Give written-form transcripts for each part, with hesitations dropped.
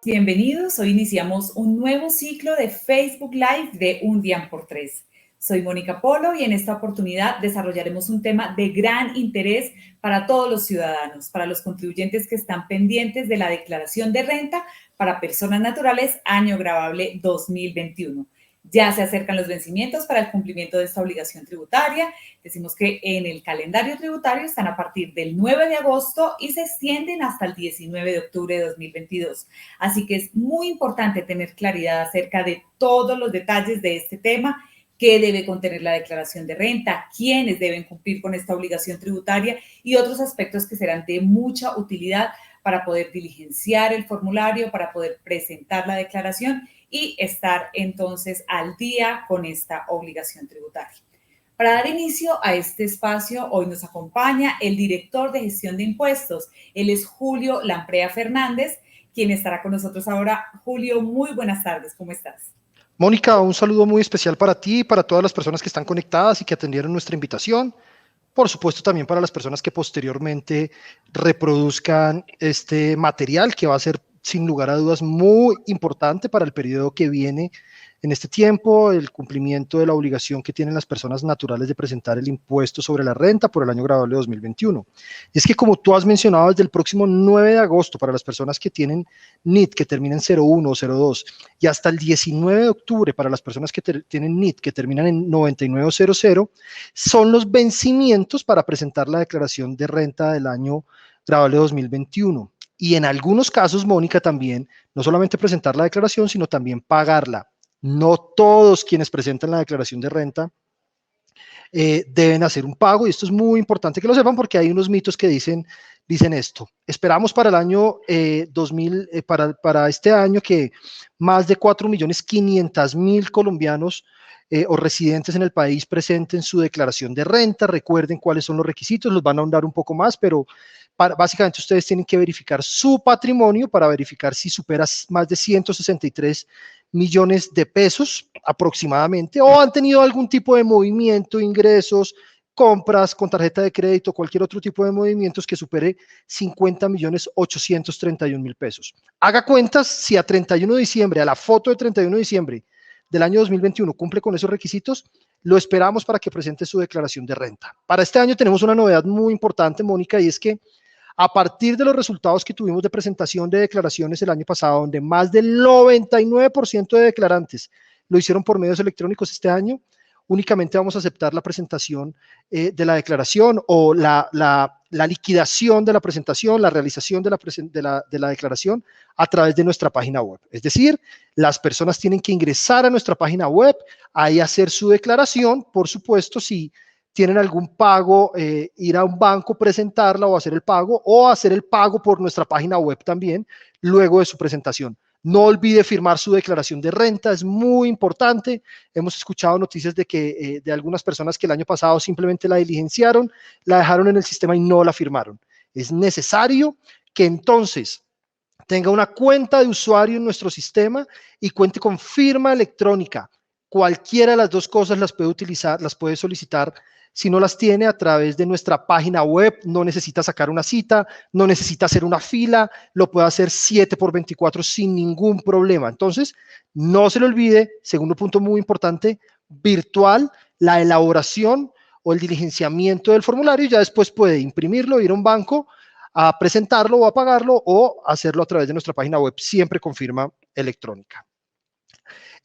Bienvenidos, hoy iniciamos un nuevo ciclo de Facebook Live de Un Día por Tres. Soy Mónica Polo y en esta oportunidad desarrollaremos un tema de gran interés para todos los ciudadanos, para los contribuyentes que están pendientes de la declaración de renta para personas naturales año gravable 2021. Ya se acercan los vencimientos para el cumplimiento de esta obligación tributaria. Decimos que en el calendario tributario están a partir del 9 de agosto y se extienden hasta el 19 de octubre de 2022. Así que es muy importante tener claridad acerca de todos los detalles de este tema, qué debe contener la declaración de renta, quiénes deben cumplir con esta obligación tributaria y otros aspectos que serán de mucha utilidad para poder diligenciar el formulario, para poder presentar la declaración y estar entonces al día con esta obligación tributaria. Para dar inicio a este espacio, hoy nos acompaña el director de gestión de impuestos. Él es Julio Lamprea Fernández, quien estará con nosotros ahora. Julio, muy buenas tardes, ¿cómo estás? Mónica, un saludo muy especial para ti y para todas las personas que están conectadas y que atendieron nuestra invitación. Por supuesto, también para las personas que posteriormente reproduzcan este material, que va a ser sin lugar a dudas muy importante para el periodo que viene en este tiempo, el cumplimiento de la obligación que tienen las personas naturales de presentar el impuesto sobre la renta por el año gravable 2021. Es que, como tú has mencionado, desde el próximo 9 de agosto, para las personas que tienen NIT, que terminen en 01 o 02, y hasta el 19 de octubre, para las personas que tienen NIT, que terminan en 99 o 00, son los vencimientos para presentar la declaración de renta del año gravable 2021. Y en algunos casos, Mónica, también, no solamente presentar la declaración, sino también pagarla. No todos quienes presentan la declaración de renta deben hacer un pago, y esto es muy importante que lo sepan porque hay unos mitos que dicen esto. Esperamos para el año 2000, para este año, que más de 4.500.000 colombianos o residentes en el país presenten su declaración de renta. Recuerden cuáles son los requisitos, los van a ahondar un poco más, pero básicamente ustedes tienen que verificar su patrimonio para verificar si supera más de 163 millones de pesos aproximadamente, o han tenido algún tipo de movimiento, ingresos, compras con tarjeta de crédito, cualquier otro tipo de movimientos que supere 50.831.000 pesos. Haga cuentas, si a 31 de diciembre, a la foto de 31 de diciembre del año 2021 cumple con esos requisitos, lo esperamos para que presente su declaración de renta. Para este año tenemos una novedad muy importante, Mónica, y es que a partir de los resultados que tuvimos de presentación de declaraciones el año pasado, donde más del 99% de declarantes lo hicieron por medios electrónicos, este año únicamente vamos a aceptar la presentación de la declaración o la liquidación de la presentación, la realización de la declaración a través de nuestra página web. Es decir, las personas tienen que ingresar a nuestra página web, ahí hacer su declaración, por supuesto, si tienen algún pago, ir a un banco, presentarla o hacer el pago por nuestra página web también, luego de su presentación. No olvide firmar su declaración de renta, es muy importante. Hemos escuchado noticias de algunas personas que el año pasado simplemente la diligenciaron, la dejaron en el sistema y no la firmaron. Es necesario que entonces tenga una cuenta de usuario en nuestro sistema y cuente con firma electrónica. Cualquiera de las dos cosas las puede utilizar, las puede solicitar. Si no las tiene, a través de nuestra página web. No necesita sacar una cita, no necesita hacer una fila, lo puede hacer 7x24 sin ningún problema. Entonces, no se le olvide, segundo punto muy importante, virtual, la elaboración o el diligenciamiento del formulario. Ya después puede imprimirlo, ir a un banco a presentarlo o a pagarlo, o hacerlo a través de nuestra página web, siempre con firma electrónica.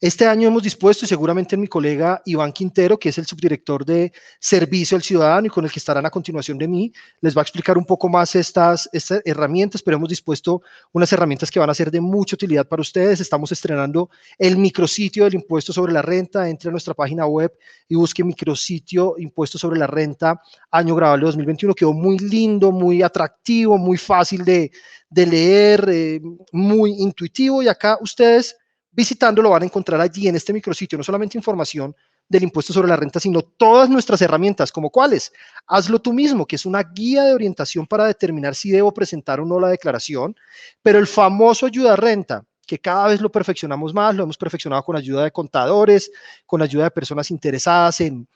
Este año hemos dispuesto, y seguramente mi colega Iván Quintero, que es el subdirector de Servicio al Ciudadano y con el que estarán a continuación de mí, les va a explicar un poco más estas herramientas, pero hemos dispuesto unas herramientas que van a ser de mucha utilidad para ustedes. Estamos estrenando el micrositio del impuesto sobre la renta. Entre a nuestra página web y busque micrositio impuesto sobre la renta año gravable 2021. Quedó muy lindo, muy atractivo, muy fácil de leer, muy intuitivo, y acá ustedes, visitándolo, van a encontrar allí en este micrositio no solamente información del impuesto sobre la renta, sino todas nuestras herramientas, como cuáles. Hazlo tú mismo, que es una guía de orientación para determinar si debo presentar o no la declaración, pero el famoso ayuda renta, que cada vez lo perfeccionamos más, lo hemos perfeccionado con ayuda de contadores, con ayuda de personas interesadas en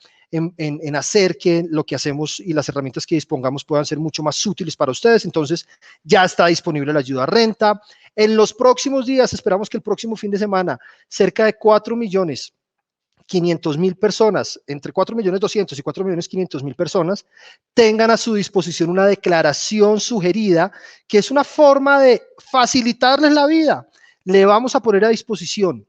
hacer que lo que hacemos y las herramientas que dispongamos puedan ser mucho más útiles para ustedes. Entonces, ya está disponible la ayuda renta. En los próximos días, esperamos que el próximo fin de semana, cerca de 4.500.000 personas, entre 4.200.000 y 4.500.000 personas, tengan a su disposición una declaración sugerida, que es una forma de facilitarles la vida. Le vamos a poner a disposición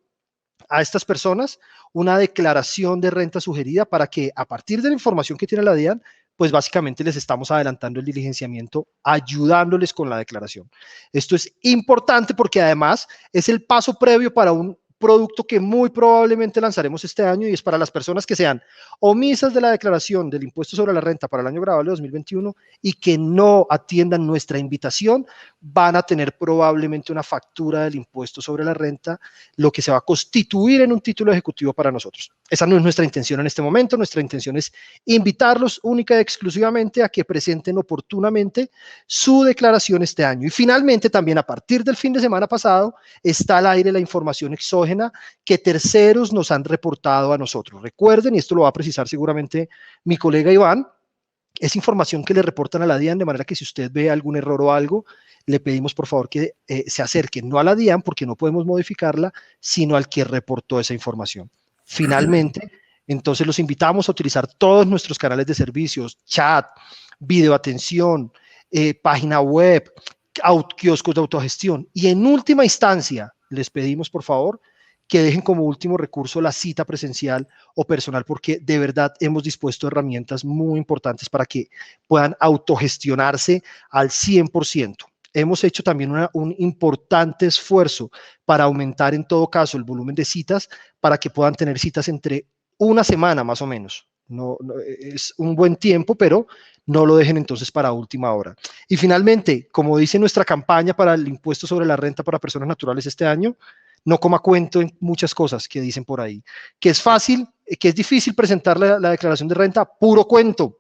a estas personas una declaración de renta sugerida para que, a partir de la información que tiene la DIAN, pues básicamente les estamos adelantando el diligenciamiento, ayudándoles con la declaración. Esto es importante porque además es el paso previo para un producto que muy probablemente lanzaremos este año, y es para las personas que sean omisas de la declaración del impuesto sobre la renta para el año grabable 2021 y que no atiendan nuestra invitación, van a tener probablemente una factura del impuesto sobre la renta, lo que se va a constituir en un título ejecutivo para nosotros. Esa no es nuestra intención en este momento. Nuestra intención es invitarlos única y exclusivamente a que presenten oportunamente su declaración este año. Y finalmente, también a partir del fin de semana pasado, está al aire la información exógena que terceros nos han reportado a nosotros. Recuerden, y esto lo va a precisar seguramente mi colega Iván, es información que le reportan a la DIAN, de manera que si usted ve algún error o algo, le pedimos por favor que se acerque no a la DIAN, porque no podemos modificarla, sino al que reportó esa información. Finalmente, entonces los invitamos a utilizar todos nuestros canales de servicios, chat, video atención, página web, kioscos de autogestión, y en última instancia les pedimos por favor que dejen como último recurso la cita presencial o personal, porque de verdad hemos dispuesto herramientas muy importantes para que puedan autogestionarse al 100%. Hemos hecho también un importante esfuerzo para aumentar en todo caso el volumen de citas, para que puedan tener citas entre una semana más o menos. No, es un buen tiempo, pero no lo dejen entonces para última hora. Y finalmente, como dice nuestra campaña para el impuesto sobre la renta para personas naturales este año, no coma cuento en muchas cosas que dicen por ahí. Que es fácil, que es difícil presentar la declaración de renta, puro cuento.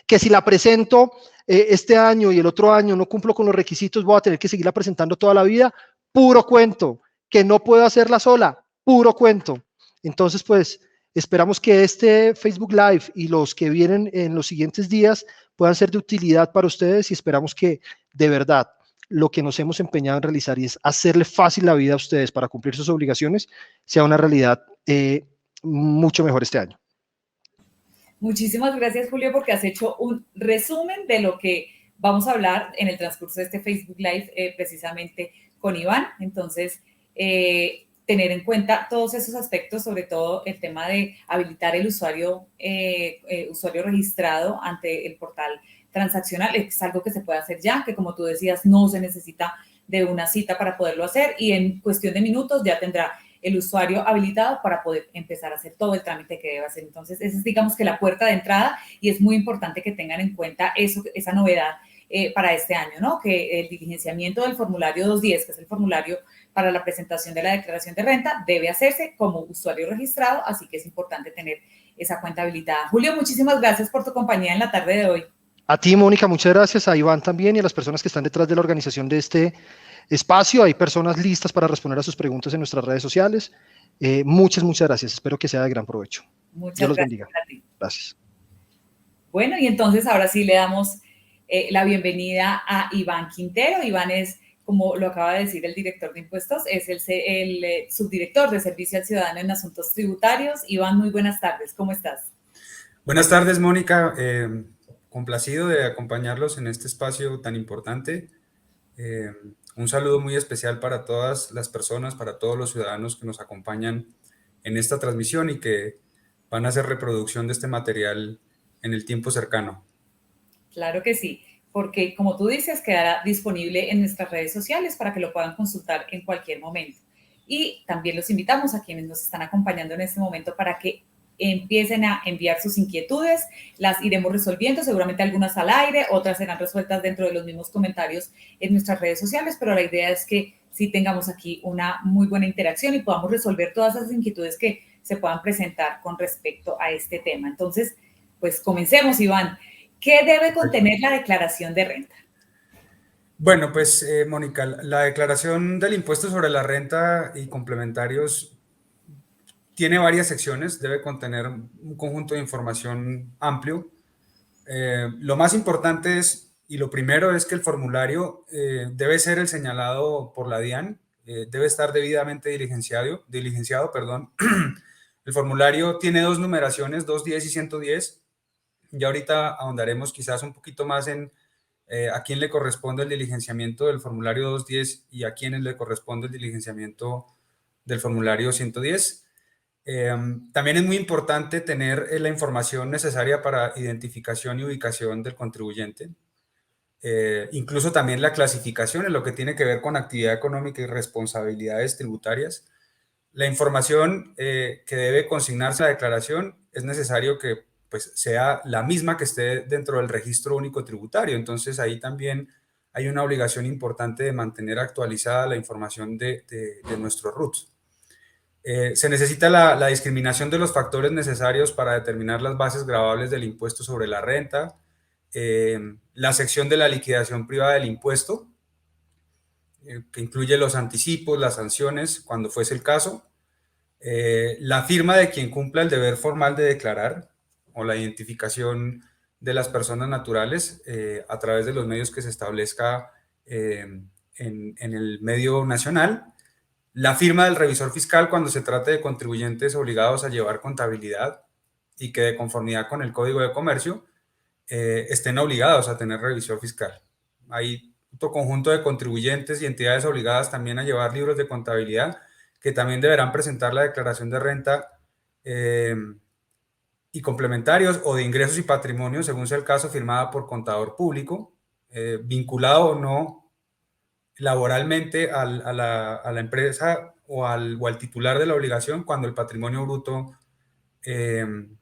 Que si la presento este año y el otro año no cumplo con los requisitos, voy a tener que seguirla presentando toda la vida, puro cuento. Que no puedo hacerla sola, puro cuento. Entonces, pues, esperamos que este Facebook Live y los que vienen en los siguientes días puedan ser de utilidad para ustedes, y esperamos que de verdad lo que nos hemos empeñado en realizar, y es hacerle fácil la vida a ustedes para cumplir sus obligaciones, sea una realidad mucho mejor este año. Muchísimas gracias, Julio, porque has hecho un resumen de lo que vamos a hablar en el transcurso de este Facebook Live, precisamente con Iván. Entonces, tener en cuenta todos esos aspectos, sobre todo el tema de habilitar el usuario registrado ante el portal transaccional, es algo que se puede hacer ya, que como tú decías, no se necesita de una cita para poderlo hacer, y en cuestión de minutos ya tendrá el usuario habilitado para poder empezar a hacer todo el trámite que debe hacer. Entonces, esa es, digamos, que la puerta de entrada, y es muy importante que tengan en cuenta eso, esa novedad para este año, ¿no? Que el diligenciamiento del formulario 210, que es el formulario para la presentación de la declaración de renta, debe hacerse como usuario registrado, así que es importante tener esa cuenta habilitada. Julio, muchísimas gracias por tu compañía en la tarde de hoy. A ti, Mónica, muchas gracias, a Iván también, y a las personas que están detrás de la organización de este espacio. Hay personas listas para responder a sus preguntas en nuestras redes sociales. Muchas gracias. Espero que sea de gran provecho. Muchas Dios los gracias bendiga. a ti. Gracias. Bueno, y entonces ahora sí le damos la bienvenida a Iván Quintero. Iván es, como lo acaba de decir el director de impuestos, es el subdirector de Servicio al Ciudadano en Asuntos Tributarios. Iván, muy buenas tardes. ¿Cómo estás? Buenas tardes, Mónica. Complacido de acompañarlos en este espacio tan importante. Un saludo muy especial para todas las personas, para todos los ciudadanos que nos acompañan en esta transmisión y que van a hacer reproducción de este material en el tiempo cercano. Claro que sí, porque como tú dices, quedará disponible en nuestras redes sociales para que lo puedan consultar en cualquier momento. Y también los invitamos a quienes nos están acompañando en este momento para que empiecen a enviar sus inquietudes, las iremos resolviendo, seguramente algunas al aire, otras serán resueltas dentro de los mismos comentarios en nuestras redes sociales, pero la idea es que sí tengamos aquí una muy buena interacción y podamos resolver todas esas inquietudes que se puedan presentar con respecto a este tema. Entonces, pues comencemos, Iván. ¿Qué debe contener la declaración de renta? Bueno, pues, Mónica, la declaración del impuesto sobre la renta y complementarios tiene varias secciones, debe contener un conjunto de información amplio. Lo más importante es y lo primero es que el formulario debe ser el señalado por la DIAN, debe estar debidamente diligenciado, perdón. El formulario tiene dos numeraciones, 210 y 110. Ya ahorita ahondaremos quizás un poquito más en a quién le corresponde el diligenciamiento del formulario 210 y a quiénes le corresponde el diligenciamiento del formulario 110. También es muy importante tener la información necesaria para identificación y ubicación del contribuyente. Incluso también la clasificación en lo que tiene que ver con actividad económica y responsabilidades tributarias. La información que debe consignarse a la declaración es necesario que pues, sea la misma que esté dentro del registro único tributario. Entonces ahí también hay una obligación importante de mantener actualizada la información de nuestro RUT. Se necesita la discriminación de los factores necesarios para determinar las bases gravables del impuesto sobre la renta, la sección de la liquidación privada del impuesto, que incluye los anticipos, las sanciones, cuando fuese el caso, la firma de quien cumpla el deber formal de declarar o la identificación de las personas naturales a través de los medios que se establezca en el medio nacional, la firma del revisor fiscal cuando se trate de contribuyentes obligados a llevar contabilidad y que de conformidad con el Código de Comercio estén obligados a tener revisor fiscal. Hay otro conjunto de contribuyentes y entidades obligadas también a llevar libros de contabilidad que también deberán presentar la declaración de renta y complementarios o de ingresos y patrimonio, según sea el caso, firmada por contador público, vinculado o no laboralmente a la empresa o al titular de la obligación cuando el patrimonio bruto en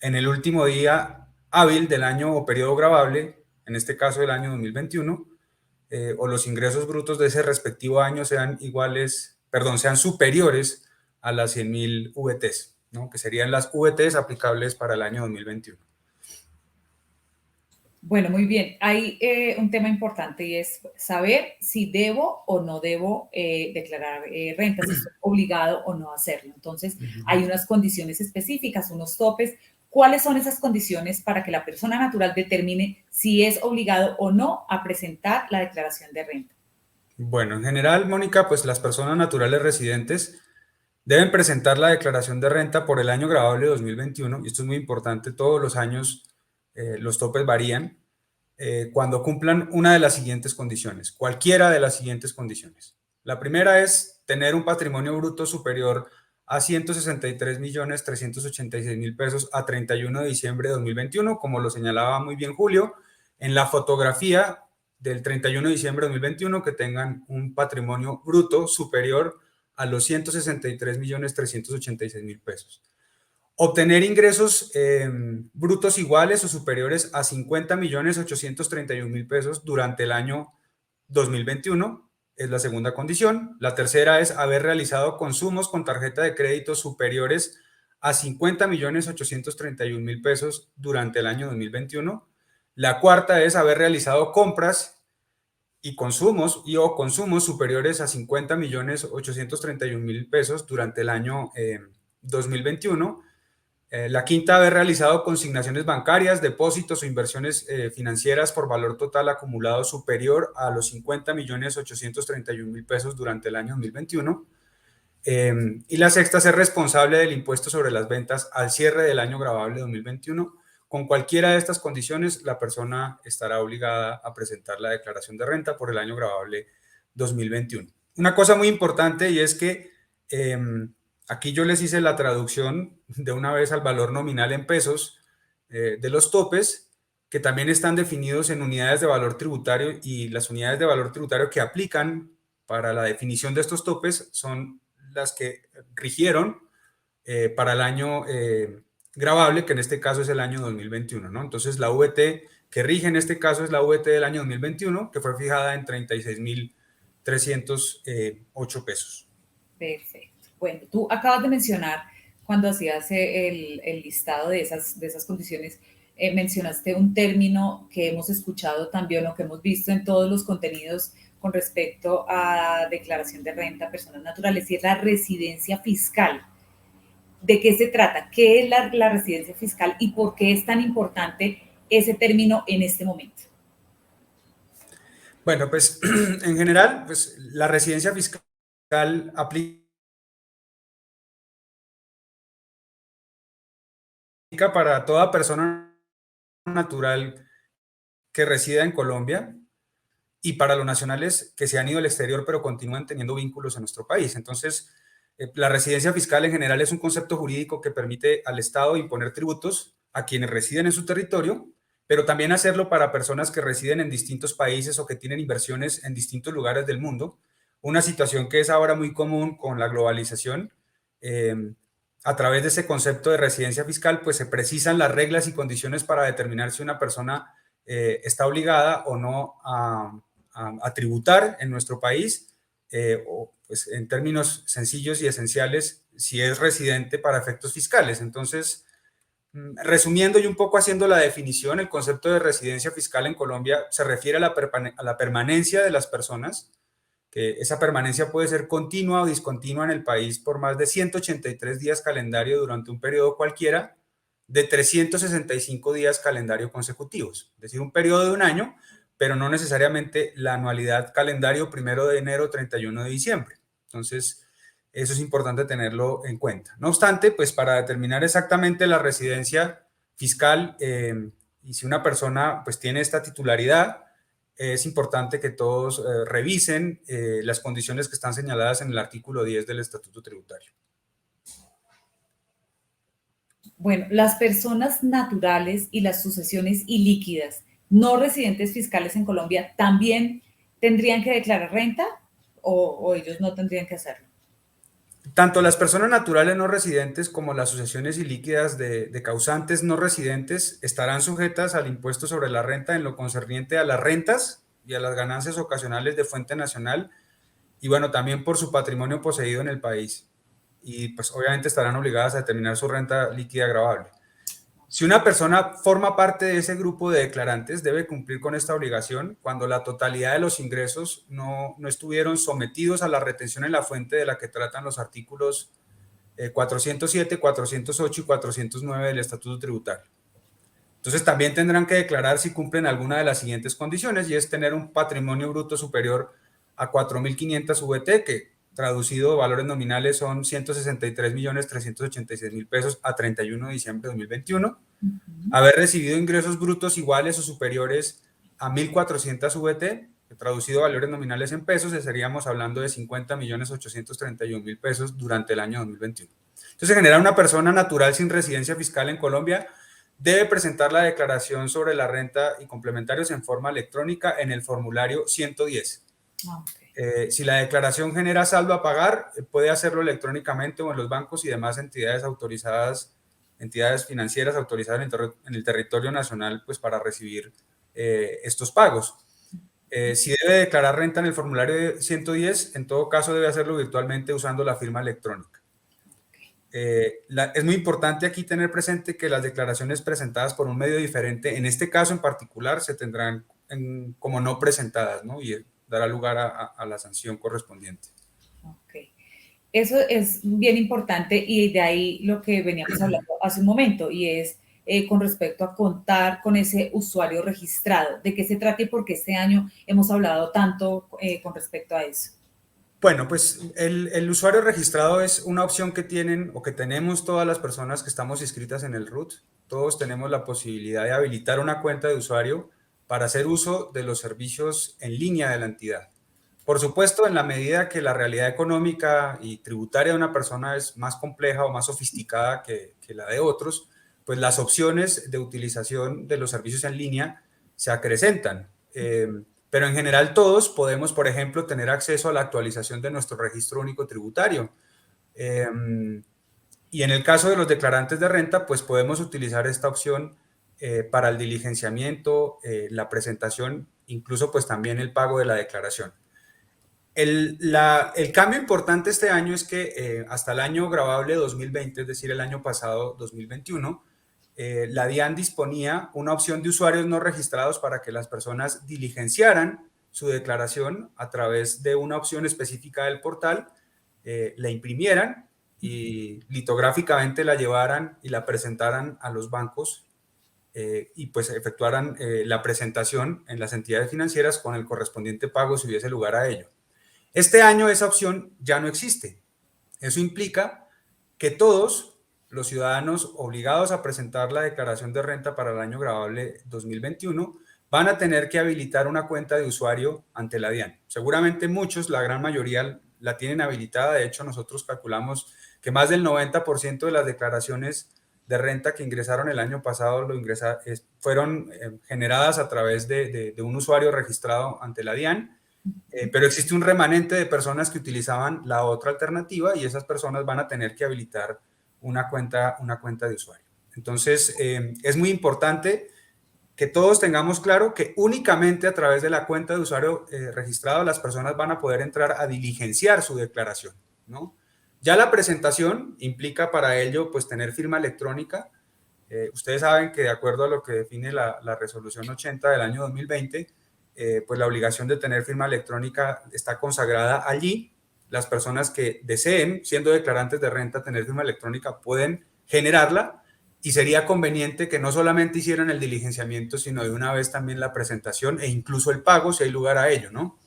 el último día hábil del año o periodo gravable, en este caso del año 2021, o los ingresos brutos de ese respectivo año sean superiores a las 100.000 VTs, ¿no? Que serían las VTs aplicables para el año 2021. Bueno, muy bien. Hay un tema importante y es saber si debo o no debo declarar renta, si estoy obligado o no a hacerlo. Entonces, hay unas condiciones específicas, unos topes. ¿Cuáles son esas condiciones para que la persona natural determine si es obligado o no a presentar la declaración de renta? Bueno, en general, Mónica, pues las personas naturales residentes deben presentar la declaración de renta por el año gravable 2021, y esto es muy importante, todos los años los topes varían, cuando cumplan una de las siguientes condiciones, cualquiera de las siguientes condiciones. La primera es tener un patrimonio bruto superior a 163.386.000 pesos a 31 de diciembre de 2021, como lo señalaba muy bien Julio, en la fotografía del 31 de diciembre de 2021, que tengan un patrimonio bruto superior a los 163.386.000 pesos. Obtener ingresos brutos iguales o superiores a 50.831.000 pesos durante el año 2021 es la segunda condición. La tercera es haber realizado consumos con tarjeta de crédito superiores a 50.831.000 pesos durante el año 2021. La cuarta es haber realizado compras y consumos superiores a 50.831.000 pesos durante el año 2021. La quinta, haber realizado consignaciones bancarias, depósitos o inversiones financieras por valor total acumulado superior a los 50.831.000 pesos durante el año 2021. Y la sexta, ser responsable del impuesto sobre las ventas al cierre del año gravable 2021. Con cualquiera de estas condiciones, la persona estará obligada a presentar la declaración de renta por el año gravable 2021. Una cosa muy importante y es que aquí yo les hice la traducción de una vez al valor nominal en pesos de los topes, que también están definidos en unidades de valor tributario, y las unidades de valor tributario que aplican para la definición de estos topes son las que rigieron para el año gravable, que en este caso es el año 2021, ¿no? Entonces la VT que rige en este caso es la VT del año 2021, que fue fijada en 36.308 pesos. Perfecto. Bueno, tú acabas de mencionar, cuando hacías el listado de esas condiciones, mencionaste un término que hemos escuchado también o que hemos visto en todos los contenidos con respecto a declaración de renta a personas naturales, y es la residencia fiscal. ¿De qué se trata? ¿Qué es la residencia fiscal y por qué es tan importante ese término en este momento? Bueno, pues en general, pues la residencia fiscal aplica para toda persona natural que resida en Colombia y para los nacionales que se han ido al exterior pero continúan teniendo vínculos en nuestro país. Entonces, la residencia fiscal en general es un concepto jurídico que permite al Estado imponer tributos a quienes residen en su territorio, pero también hacerlo para personas que residen en distintos países o que tienen inversiones en distintos lugares del mundo, una situación que es ahora muy común con la globalización. A través de ese concepto de residencia fiscal, pues se precisan las reglas y condiciones para determinar si una persona está obligada o no a tributar en nuestro país, o pues en términos sencillos y esenciales, si es residente para efectos fiscales. Entonces, resumiendo y un poco haciendo la definición, el concepto de residencia fiscal en Colombia se refiere a la permanencia de las personas, que esa permanencia puede ser continua o discontinua en el país por más de 183 días calendario durante un periodo cualquiera de 365 días calendario consecutivos, es decir, un periodo de un año, pero no necesariamente la anualidad calendario 1 de enero, 31 de diciembre. Entonces, eso es importante tenerlo en cuenta. No obstante, pues para determinar exactamente la residencia fiscal y si una persona pues tiene esta titularidad, es importante que todos revisen las condiciones que están señaladas en el artículo 10 del Estatuto Tributario. Bueno, las personas naturales y las sucesiones ilíquidas no residentes fiscales en Colombia también tendrían que declarar renta o ellos no tendrían que hacerlo. Tanto las personas naturales no residentes como las sucesiones ilíquidas de causantes no residentes estarán sujetas al impuesto sobre la renta en lo concerniente a las rentas y a las ganancias ocasionales de fuente nacional y bueno, también por su patrimonio poseído en el país. Y pues obviamente estarán obligadas a determinar su renta líquida gravable. Si una persona forma parte de ese grupo de declarantes, debe cumplir con esta obligación cuando la totalidad de los ingresos no estuvieron sometidos a la retención en la fuente de la que tratan los artículos 407, 408 y 409 del Estatuto Tributario. Entonces también tendrán que declarar si cumplen alguna de las siguientes condiciones y es tener un patrimonio bruto superior a 4.500 VT, que traducido valores nominales son 163.386.000 pesos a 31 de diciembre de 2021. Haber recibido ingresos brutos iguales o superiores a 1.400 VT, que traducido valores nominales en pesos, estaríamos hablando de 50.831.000 pesos durante el año 2021. Entonces, en general, una persona natural sin residencia fiscal en Colombia debe presentar la declaración sobre la renta y complementarios en forma electrónica en el formulario 110. Si la declaración genera saldo a pagar, puede hacerlo electrónicamente o en los bancos y demás entidades autorizadas, entidades financieras autorizadas en el territorio nacional, pues para recibir estos pagos. Si debe declarar renta en el formulario 110, en todo caso debe hacerlo virtualmente usando la firma electrónica. Es muy importante aquí tener presente que las declaraciones presentadas por un medio diferente, en este caso en particular, se tendrán como no presentadas, ¿no? Y dará lugar a la sanción correspondiente. Ok. Eso es bien importante y de ahí lo que veníamos hablando hace un momento y es con respecto a contar con ese usuario registrado. ¿De qué se trata y por qué este año hemos hablado tanto con respecto a eso? Bueno, pues el usuario registrado es una opción que tienen o que tenemos todas las personas que estamos inscritas en el RUT. Todos tenemos la posibilidad de habilitar una cuenta de usuario para hacer uso de los servicios en línea de la entidad. Por supuesto, en la medida que la realidad económica y tributaria de una persona es más compleja o más sofisticada que la de otros, pues las opciones de utilización de los servicios en línea se acrecentan. Pero en general todos podemos, por ejemplo, tener acceso a la actualización de nuestro registro único tributario. Y en el caso de los declarantes de renta, pues podemos utilizar esta opción para el diligenciamiento, la presentación, incluso pues también el pago de la declaración. El cambio importante este año es que hasta el año gravable 2020, es decir, el año pasado 2021, la DIAN disponía una opción de usuarios no registrados para que las personas diligenciaran su declaración a través de una opción específica del portal, la imprimieran y litográficamente la llevaran y la presentaran a los bancos y pues efectuaran la presentación en las entidades financieras con el correspondiente pago si hubiese lugar a ello. Este año esa opción ya no existe. Eso implica que todos los ciudadanos obligados a presentar la declaración de renta para el año gravable 2021 van a tener que habilitar una cuenta de usuario ante la DIAN. Seguramente muchos, la gran mayoría, la tienen habilitada. De hecho, nosotros calculamos que más del 90% de las declaraciones de renta que ingresaron el año pasado fueron generadas a través de un usuario registrado ante la DIAN. Pero existe un remanente de personas que utilizaban la otra alternativa y esas personas van a tener que habilitar una cuenta de usuario. Entonces, es muy importante que todos tengamos claro que únicamente a través de la cuenta de usuario registrado las personas van a poder entrar a diligenciar su declaración, ¿no? Ya la presentación implica para ello pues tener firma electrónica. Ustedes saben que de acuerdo a lo que define la resolución 80 del año 2020, pues la obligación de tener firma electrónica está consagrada allí. Las personas que deseen, siendo declarantes de renta, tener firma electrónica pueden generarla y sería conveniente que no solamente hicieran el diligenciamiento, sino de una vez también la presentación e incluso el pago si hay lugar a ello, ¿no?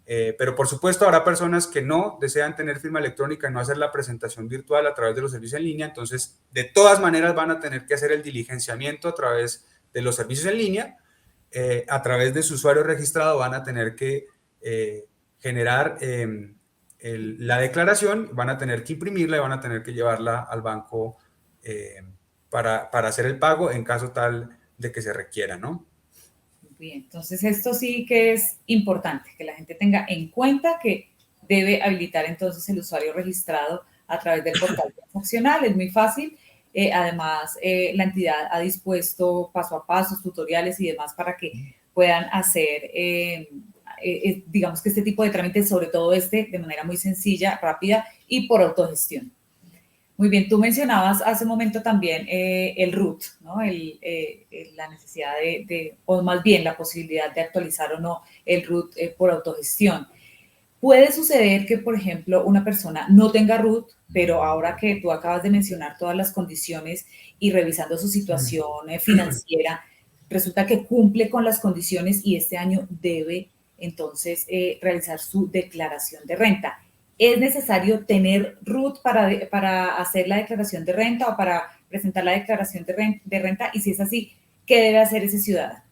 Pero por supuesto habrá personas que no desean tener firma electrónica y no hacer la presentación virtual a través de los servicios en línea, entonces de todas maneras van a tener que hacer el diligenciamiento a través de los servicios en línea. A través de su usuario registrado van a tener que generar la declaración, van a tener que imprimirla y van a tener que llevarla al banco para hacer el pago en caso tal de que se requiera, ¿no? Bien, entonces esto sí que es importante, que la gente tenga en cuenta que debe habilitar entonces el usuario registrado a través del portal transaccional, es muy fácil. Además, la entidad ha dispuesto paso a paso, tutoriales y demás para que puedan hacer, digamos que este tipo de trámites, sobre todo de manera muy sencilla, rápida y por autogestión. Muy bien, tú mencionabas hace un momento también el RUT, ¿no? La necesidad o más bien la posibilidad de actualizar o no el RUT por autogestión. Puede suceder que, por ejemplo, una persona no tenga RUT, pero ahora que tú acabas de mencionar todas las condiciones y revisando su situación financiera, resulta que cumple con las condiciones y este año debe entonces realizar su declaración de renta. ¿Es necesario tener RUT para hacer la declaración de renta o para presentar la declaración de renta? Y si es así, ¿qué debe hacer ese ciudadano?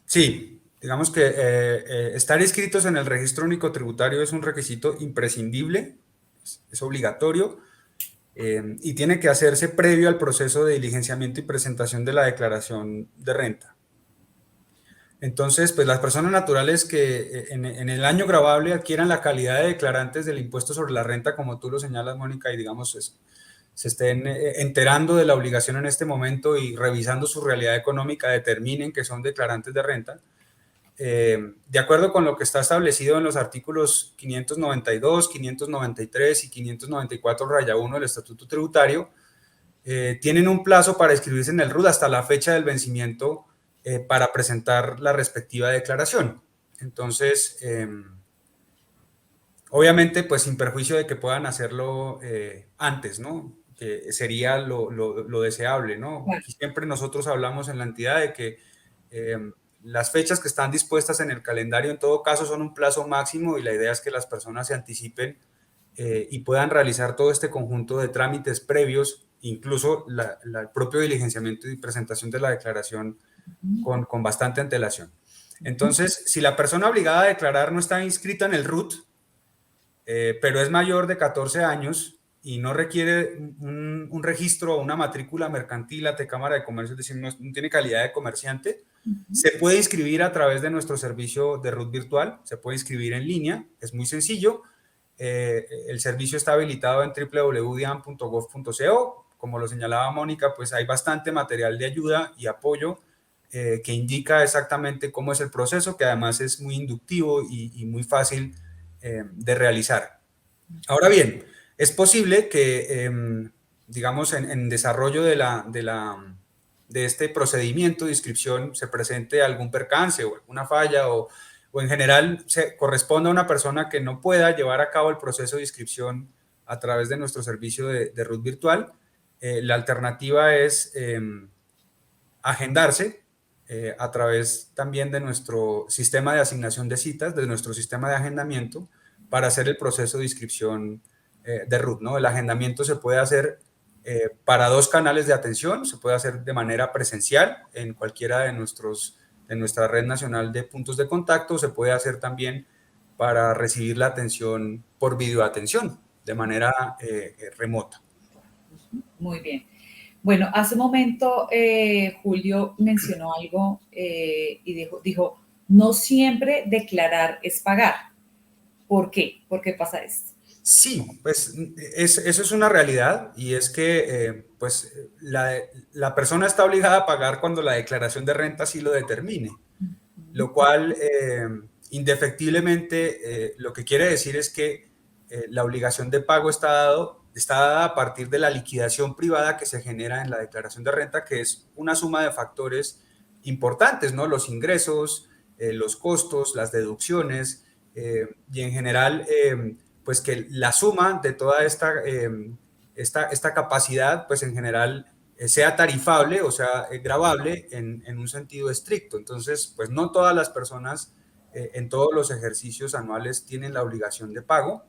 Sí, digamos que estar inscritos en el registro único tributario es un requisito imprescindible, es obligatorio y tiene que hacerse previo al proceso de diligenciamiento y presentación de la declaración de renta. Entonces, pues las personas naturales que en el año gravable adquieran la calidad de declarantes del impuesto sobre la renta, como tú lo señalas, Mónica, y digamos se estén enterando de la obligación en este momento y revisando su realidad económica, determinen que son declarantes de renta. De acuerdo con lo que está establecido en los artículos 592, 593 y 594-1 del Estatuto Tributario, tienen un plazo para inscribirse en el RUT hasta la fecha del vencimiento para presentar la respectiva declaración. Entonces, obviamente, pues sin perjuicio de que puedan hacerlo antes, ¿no? Que sería lo deseable, ¿no? Claro. Aquí siempre nosotros hablamos en la entidad de que las fechas que están dispuestas en el calendario en todo caso son un plazo máximo y la idea es que las personas se anticipen y puedan realizar todo este conjunto de trámites previos, incluso el propio diligenciamiento y presentación de la declaración con bastante antelación. Entonces, si la persona obligada a declarar no está inscrita en el RUT, pero es mayor de 14 años y no requiere un registro o una matrícula mercantil ante Cámara de Comercio, es decir, no tiene calidad de comerciante, se puede inscribir a través de nuestro servicio de RUT virtual, se puede inscribir en línea, es muy sencillo. El servicio está habilitado en www.dian.gov.co. Como lo señalaba Mónica, pues hay bastante material de ayuda y apoyo que indica exactamente cómo es el proceso, que además es muy inductivo y muy fácil de realizar. Ahora bien, es posible que, digamos, en desarrollo de este procedimiento de inscripción se presente algún percance o alguna falla o en general se corresponda a una persona que no pueda llevar a cabo el proceso de inscripción a través de nuestro servicio de RUT virtual. La alternativa es agendarse a través también de nuestro sistema de asignación de citas, de nuestro sistema de agendamiento, para hacer el proceso de inscripción de RUT, ¿no? El agendamiento se puede hacer para 2 canales de atención, se puede hacer de manera presencial en cualquiera de nuestra red nacional de puntos de contacto, se puede hacer también para recibir la atención por videoatención de manera remota. Muy bien. Bueno, hace un momento Julio mencionó algo y dijo, no siempre declarar es pagar. ¿Por qué? ¿Por qué pasa esto? Sí, pues eso es una realidad y es que pues la persona está obligada a pagar cuando la declaración de renta sí lo determine, lo cual indefectiblemente lo que quiere decir es que la obligación de pago está dada a partir de la liquidación privada que se genera en la declaración de renta, que es una suma de factores importantes, ¿no? Los ingresos, los costos, las deducciones y en general pues que la suma de toda esta capacidad, pues en general sea tarifable o sea gravable en un sentido estricto. Entonces, pues no todas las personas en todos los ejercicios anuales tienen la obligación de pago.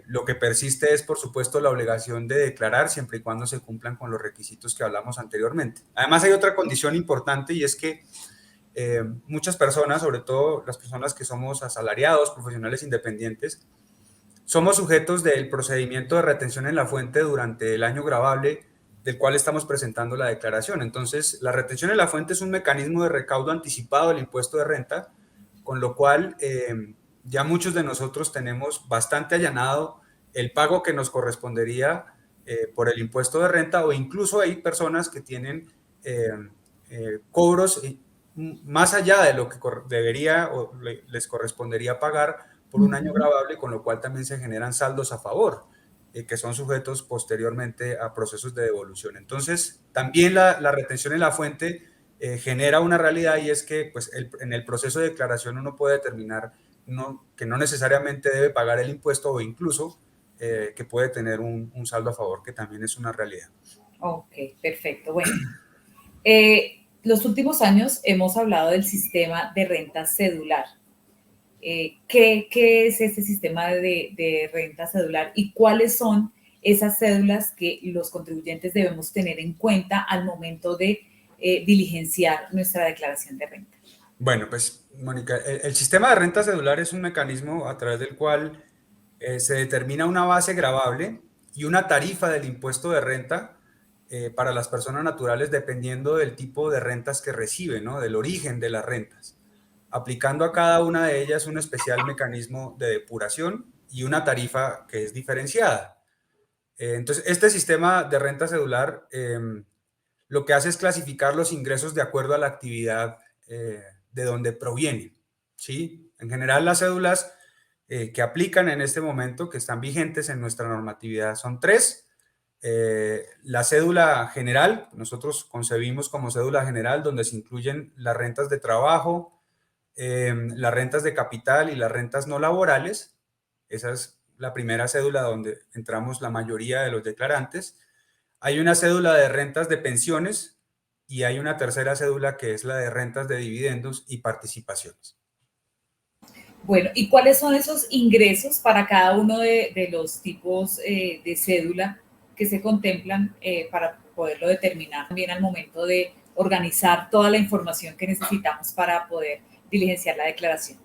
Lo que persiste es, por supuesto, la obligación de declarar siempre y cuando se cumplan con los requisitos que hablamos anteriormente. Además, hay otra condición importante y es que muchas personas, sobre todo las personas que somos asalariados, profesionales independientes, somos sujetos del procedimiento de retención en la fuente durante el año gravable del cual estamos presentando la declaración. Entonces, la retención en la fuente es un mecanismo de recaudo anticipado del impuesto de renta, con lo cual ya muchos de nosotros tenemos bastante allanado el pago que nos correspondería por el impuesto de renta, o incluso hay personas que tienen cobros más allá de lo que debería o les correspondería pagar por un año gravable, con lo cual también se generan saldos a favor, que son sujetos posteriormente a procesos de devolución. Entonces, también la retención en la fuente genera una realidad, y es que pues, en el proceso de declaración uno puede determinar que no necesariamente debe pagar el impuesto, o incluso que puede tener un saldo a favor, que también es una realidad. Ok, perfecto. Bueno, los últimos años hemos hablado del sistema de renta cedular. ¿Qué es este sistema de renta cedular y cuáles son esas cédulas que los contribuyentes debemos tener en cuenta al momento de diligenciar nuestra declaración de renta? Bueno, pues, Mónica, el sistema de renta cedular es un mecanismo a través del cual se determina una base gravable y una tarifa del impuesto de renta para las personas naturales dependiendo del tipo de rentas que reciben, ¿no? Del origen de las rentas, aplicando a cada una de ellas un especial mecanismo de depuración y una tarifa que es diferenciada. Entonces, este sistema de renta cedular lo que hace es clasificar los ingresos de acuerdo a la actividad de donde provienen, ¿sí? En general, las cédulas que aplican en este momento, que están vigentes en nuestra normatividad, son 3. La cédula general, nosotros concebimos como cédula general, donde se incluyen las rentas de trabajo, las rentas de capital y las rentas no laborales. Esa es la primera cédula donde entramos la mayoría de los declarantes. Hay una cédula de rentas de pensiones y hay una tercera cédula que es la de rentas de dividendos y participaciones. Bueno, ¿y cuáles son esos ingresos para cada uno de los tipos de cédula que se contemplan para poderlo determinar también al momento de organizar toda la información que necesitamos para poder diligenciar la declaración?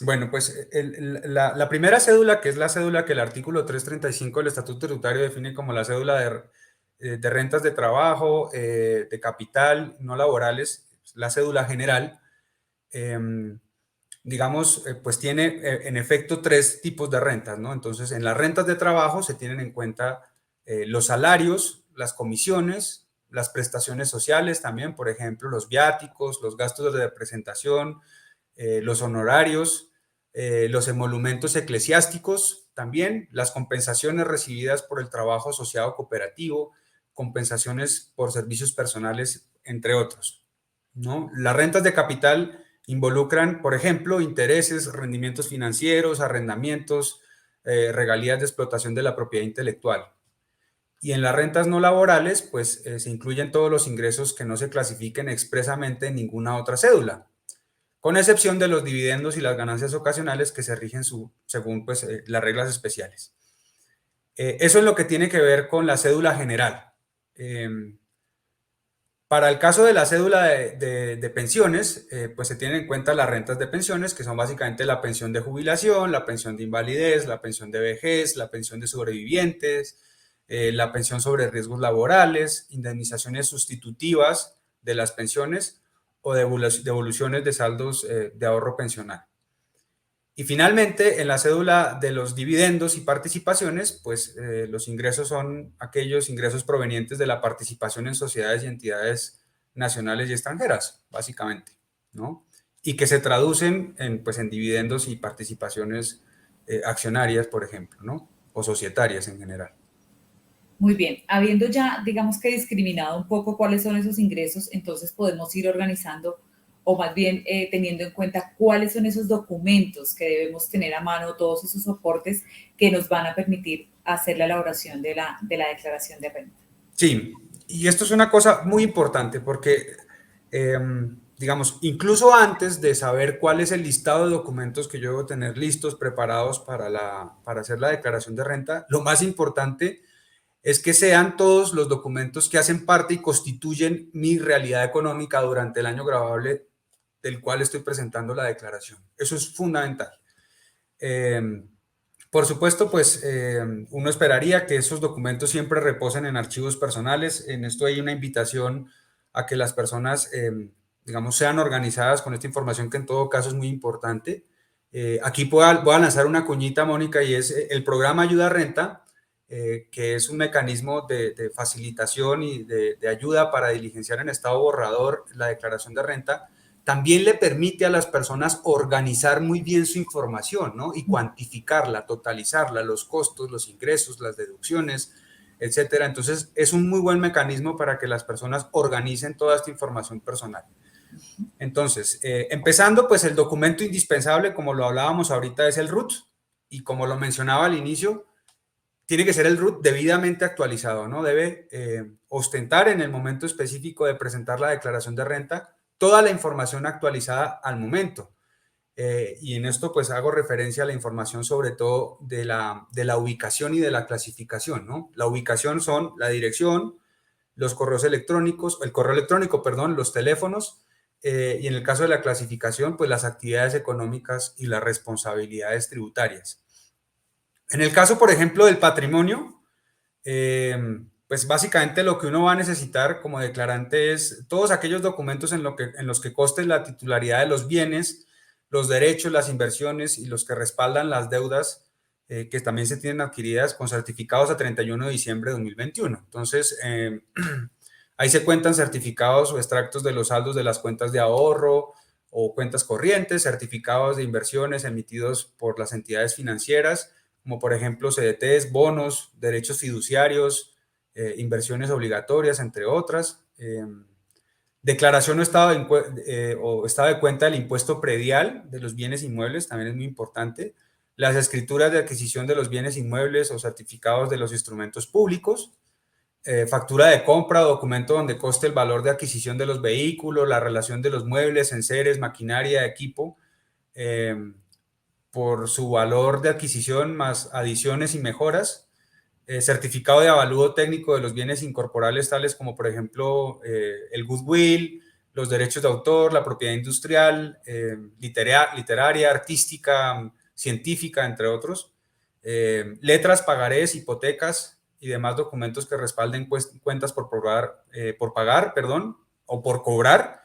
Bueno, pues la primera cédula, que es la cédula que el artículo 335 del Estatuto Tributario define como la cédula de rentas de trabajo, de capital, no laborales, la cédula general, digamos, pues tiene en efecto 3 tipos de rentas, ¿no? Entonces, en las rentas de trabajo se tienen en cuenta los salarios, las comisiones, las prestaciones sociales también, por ejemplo, los viáticos, los gastos de representación, los honorarios, los emolumentos eclesiásticos también, las compensaciones recibidas por el trabajo asociado cooperativo, compensaciones por servicios personales, entre otros, ¿no? Las rentas de capital involucran, por ejemplo, intereses, rendimientos financieros, arrendamientos, regalías de explotación de la propiedad intelectual. Y en las rentas no laborales, pues se incluyen todos los ingresos que no se clasifiquen expresamente en ninguna otra cédula, con excepción de los dividendos y las ganancias ocasionales que se rigen según pues, las reglas especiales. Eso es lo que tiene que ver con la cédula general. Para el caso de la cédula de pensiones, pues se tienen en cuenta las rentas de pensiones, que son básicamente la pensión de jubilación, la pensión de invalidez, la pensión de vejez, la pensión de sobrevivientes, la pensión sobre riesgos laborales, indemnizaciones sustitutivas de las pensiones o devoluciones de saldos de ahorro pensional. Y finalmente, en la cédula de los dividendos y participaciones, pues los ingresos son aquellos ingresos provenientes de la participación en sociedades y entidades nacionales y extranjeras, básicamente, ¿no? Y que se traducen pues, en dividendos y participaciones accionarias, por ejemplo, ¿no? O societarias en general. Muy bien, habiendo ya, digamos que discriminado un poco cuáles son esos ingresos, entonces podemos ir organizando o más bien teniendo en cuenta cuáles son esos documentos que debemos tener a mano, todos esos soportes que nos van a permitir hacer la elaboración de la declaración de renta. Sí, y esto es una cosa muy importante porque, digamos, incluso antes de saber cuál es el listado de documentos que yo debo tener listos, preparados para hacer la declaración de renta, lo más importante es que sean todos los documentos que hacen parte y constituyen mi realidad económica durante el año gravable del cual estoy presentando la declaración. Eso es fundamental. Por supuesto, pues uno esperaría que esos documentos siempre reposen en archivos personales. En esto hay una invitación a que las personas, digamos, sean organizadas con esta información que en todo caso es muy importante. Aquí voy a lanzar una cuñita, Mónica, y es el programa Ayuda Renta, que es un mecanismo de facilitación y de ayuda para diligenciar en estado borrador la declaración de renta. También le permite a las personas organizar muy bien su información, ¿no? Y cuantificarla, totalizarla, los costos, los ingresos, las deducciones, etcétera. Entonces, es un muy buen mecanismo para que las personas organicen toda esta información personal. Entonces, empezando, pues el documento indispensable, como lo hablábamos ahorita, es el RUT. Y como lo mencionaba al inicio, tiene que ser el RUT debidamente actualizado, ¿no? Debe ostentar en el momento específico de presentar la declaración de renta toda la información actualizada al momento. Y en esto pues hago referencia a la información sobre todo de la ubicación y de la clasificación, ¿no? La ubicación son la dirección, los correos electrónicos, el correo electrónico, perdón, los teléfonos, y en el caso de la clasificación, pues las actividades económicas y las responsabilidades tributarias. En el caso, por ejemplo, del patrimonio, pues básicamente lo que uno va a necesitar como declarante es todos aquellos documentos en los que conste la titularidad de los bienes, los derechos, las inversiones y los que respaldan las deudas que también se tienen adquiridas con certificados a 31 de diciembre de 2021. Entonces, ahí se cuentan certificados o extractos de los saldos de las cuentas de ahorro o cuentas corrientes, certificados de inversiones emitidos por las entidades financieras, como por ejemplo CDTs, bonos, derechos fiduciarios, inversiones obligatorias, entre otras. Declaración o estado de cuenta del impuesto predial de los bienes inmuebles, también es muy importante. Las escrituras de adquisición de los bienes inmuebles o certificados de los instrumentos públicos. Factura de compra o documento donde conste el valor de adquisición de los vehículos, la relación de los muebles, enseres, maquinaria, equipo, por su valor de adquisición más adiciones y mejoras, certificado de avalúo técnico de los bienes incorporables tales como por ejemplo el goodwill, los derechos de autor, la propiedad industrial, literaria, artística, científica, entre otros, letras, pagarés, hipotecas y demás documentos que respalden cuentas por pagar, o por cobrar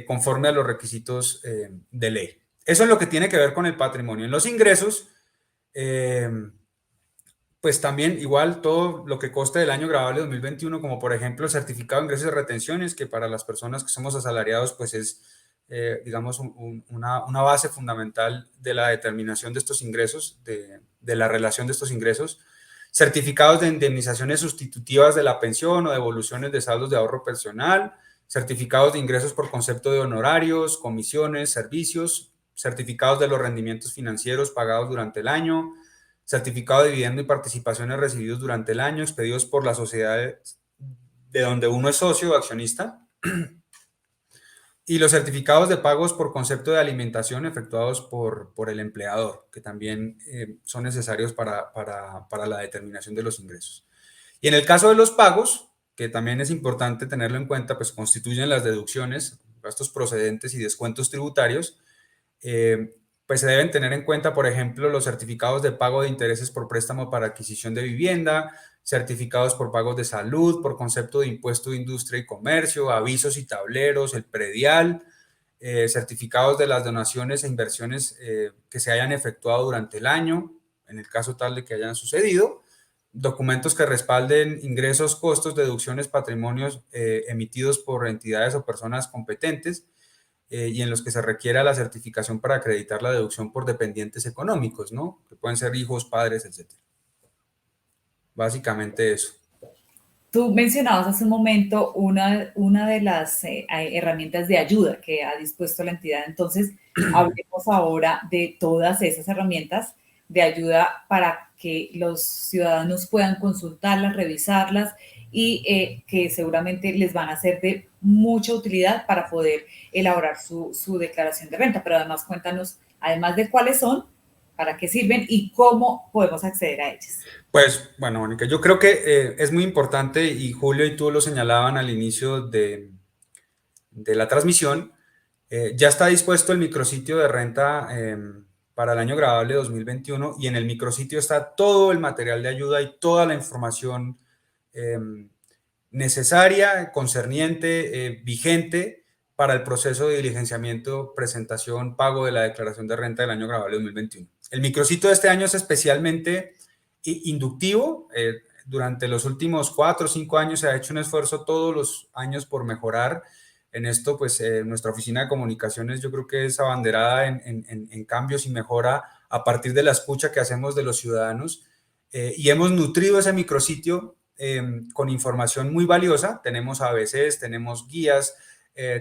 conforme a los requisitos de ley. Eso es lo que tiene que ver con el patrimonio. En los ingresos, pues también igual todo lo que conste del año gravable 2021, como por ejemplo el certificado de ingresos y retenciones, que para las personas que somos asalariados, pues es, digamos, una base fundamental de la determinación de estos ingresos, de la relación de estos ingresos. Certificados de indemnizaciones sustitutivas de la pensión o devoluciones de saldos de ahorro personal, certificados de ingresos por concepto de honorarios, comisiones, servicios, certificados de los rendimientos financieros pagados durante el año, certificado de dividendo y participaciones recibidos durante el año, expedidos por las sociedades de donde uno es socio o accionista, y los certificados de pagos por concepto de alimentación efectuados por el empleador, que también son necesarios para la determinación de los ingresos. Y en el caso de los pagos, que también es importante tenerlo en cuenta, pues constituyen las deducciones, gastos procedentes y descuentos tributarios, pues se deben tener en cuenta, por ejemplo, los certificados de pago de intereses por préstamo para adquisición de vivienda, certificados por pagos de salud, por concepto de impuesto de industria y comercio, avisos y tableros, el predial, certificados de las donaciones e inversiones que se hayan efectuado durante el año, en el caso tal de que hayan sucedido, documentos que respalden ingresos, costos, deducciones, patrimonios emitidos por entidades o personas competentes, y en los que se requiera la certificación para acreditar la deducción por dependientes económicos, ¿no? Que pueden ser hijos, padres, etc. Básicamente eso. Tú mencionabas hace un momento una de las herramientas de ayuda que ha dispuesto la entidad. Entonces, hablemos ahora de todas esas herramientas de ayuda para que los ciudadanos puedan consultarlas, revisarlas y que seguramente les van a ser de mucha utilidad para poder elaborar su declaración de renta. Pero además, cuéntanos, además de cuáles son, para qué sirven y cómo podemos acceder a ellas. Pues, bueno, Mónica, yo creo que es muy importante, y Julio y tú lo señalaban al inicio de la transmisión, ya está dispuesto el micrositio de renta para el año grabable 2021, y en el micrositio está todo el material de ayuda y toda la información necesaria, concerniente, vigente para el proceso de diligenciamiento, presentación, pago de la declaración de renta del año grabable 2021. El micrositio de este año es especialmente inductivo. Durante los últimos 4 o 5 años se ha hecho un esfuerzo todos los años por mejorar en esto. Pues nuestra oficina de comunicaciones, yo creo que es abanderada en cambios y mejora a partir de la escucha que hacemos de los ciudadanos, y hemos nutrido ese micrositio con información muy valiosa. Tenemos ABCs, tenemos guías,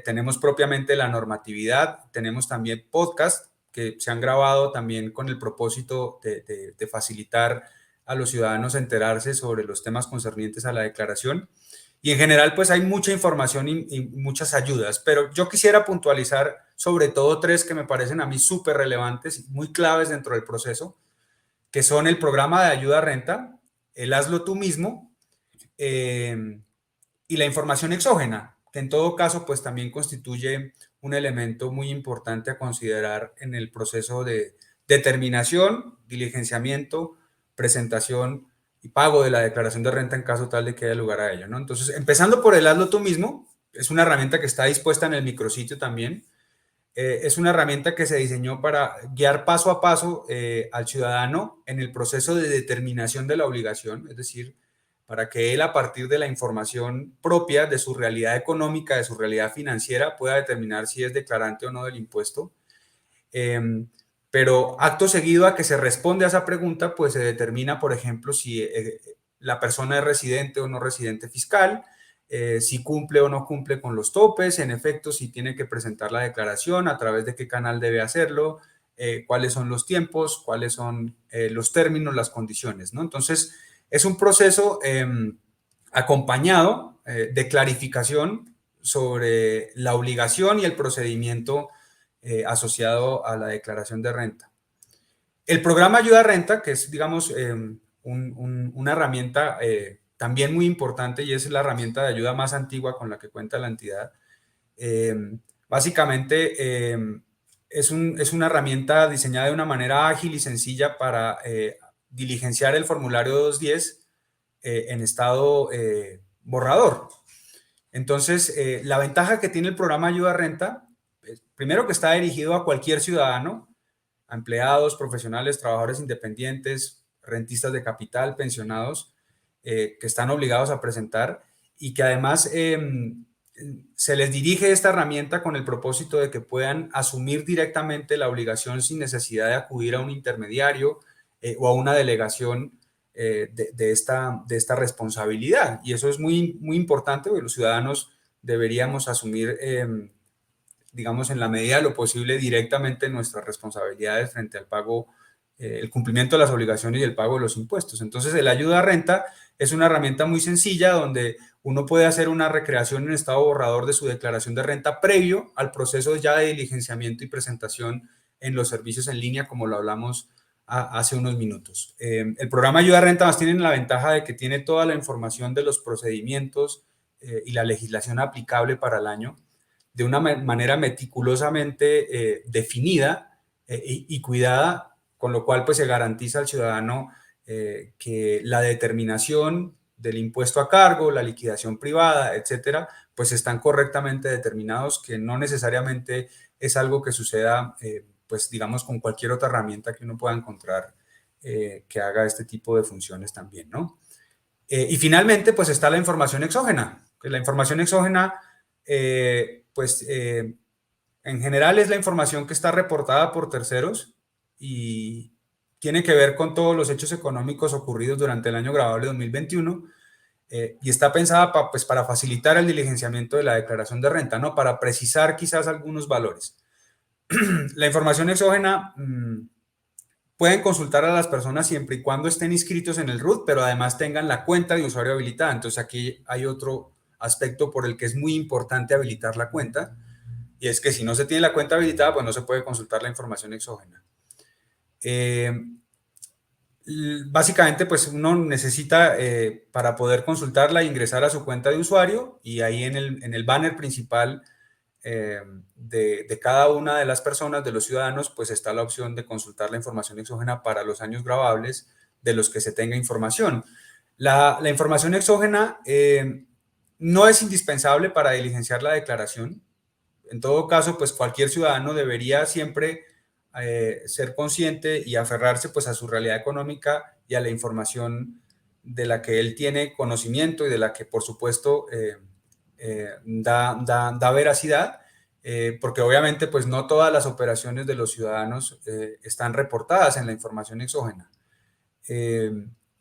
tenemos propiamente la normatividad, tenemos también podcasts que se han grabado también con el propósito de facilitar a los ciudadanos enterarse sobre los temas concernientes a la declaración. Y en general, pues hay mucha información y muchas ayudas, pero yo quisiera puntualizar sobre todo 3 que me parecen a mí súper relevantes y muy claves dentro del proceso, que son el programa de ayuda a renta, el hazlo tú mismo, y la información exógena, que en todo caso pues también constituye un elemento muy importante a considerar en el proceso de determinación, diligenciamiento, presentación y pago de la declaración de renta en caso tal de que haya lugar a ello, ¿no? Entonces, empezando por el hazlo tú mismo, es una herramienta que está dispuesta en el micrositio también. Es una herramienta que se diseñó para guiar paso a paso al ciudadano en el proceso de determinación de la obligación, es decir, para que él, a partir de la información propia de su realidad económica, de su realidad financiera, pueda determinar si es declarante o no del impuesto. Pero acto seguido a que se responde a esa pregunta, pues se determina, por ejemplo, si la persona es residente o no residente fiscal, si cumple o no cumple con los topes, en efecto, si tiene que presentar la declaración, a través de qué canal debe hacerlo, cuáles son los tiempos, cuáles son los términos, las condiciones, ¿no? Entonces, es un proceso acompañado de clarificación sobre la obligación y el procedimiento asociado a la declaración de renta. El programa Ayuda a Renta, que es, digamos, una herramienta también muy importante, y es la herramienta de ayuda más antigua con la que cuenta la entidad. Básicamente es una herramienta diseñada de una manera ágil y sencilla para diligenciar el formulario 210 en estado borrador. Entonces, la ventaja que tiene el programa Ayuda a Renta, primero, que está dirigido a cualquier ciudadano, a empleados, profesionales, trabajadores independientes, rentistas de capital, pensionados, que están obligados a presentar, y que además se les dirige esta herramienta con el propósito de que puedan asumir directamente la obligación sin necesidad de acudir a un intermediario o a una delegación de esta responsabilidad. Y eso es muy, muy importante, porque los ciudadanos deberíamos asumir, digamos, en la medida de lo posible, directamente nuestras responsabilidades frente al pago el cumplimiento de las obligaciones y el pago de los impuestos. Entonces, el ayuda a renta es una herramienta muy sencilla donde uno puede hacer una recreación en estado borrador de su declaración de renta previo al proceso ya de diligenciamiento y presentación en los servicios en línea, como lo hablamos hace unos minutos. El programa Ayuda a Renta más tiene la ventaja de que tiene toda la información de los procedimientos y la legislación aplicable para el año de una manera meticulosamente definida y cuidada, con lo cual pues se garantiza al ciudadano que la determinación del impuesto a cargo, la liquidación privada, etcétera, pues están correctamente determinados, que no necesariamente es algo que suceda, pues digamos, con cualquier otra herramienta que uno pueda encontrar que haga este tipo de funciones también, ¿no? Y finalmente, pues está la información exógena. La información exógena, en general es la información que está reportada por terceros y tiene que ver con todos los hechos económicos ocurridos durante el año grabable 2021 y está pensada para facilitar el diligenciamiento de la declaración de renta, ¿no? Para precisar quizás algunos valores. La información exógena pueden consultar a las personas siempre y cuando estén inscritos en el RUT, pero además tengan la cuenta de usuario habilitada. Entonces aquí hay otro aspecto por el que es muy importante habilitar la cuenta, y es que si no se tiene la cuenta habilitada, pues no se puede consultar la información exógena. Básicamente, pues uno necesita, para poder consultarla, ingresar a su cuenta de usuario, y ahí en el banner principal de cada una de las personas, de los ciudadanos, pues está la opción de consultar la información exógena para los años grabables de los que se tenga información. La información exógena no es indispensable para diligenciar la declaración. En todo caso, pues cualquier ciudadano debería siempre ser consciente y aferrarse pues a su realidad económica y a la información de la que él tiene conocimiento y de la que por supuesto da veracidad, porque obviamente pues no todas las operaciones de los ciudadanos están reportadas en la información exógena.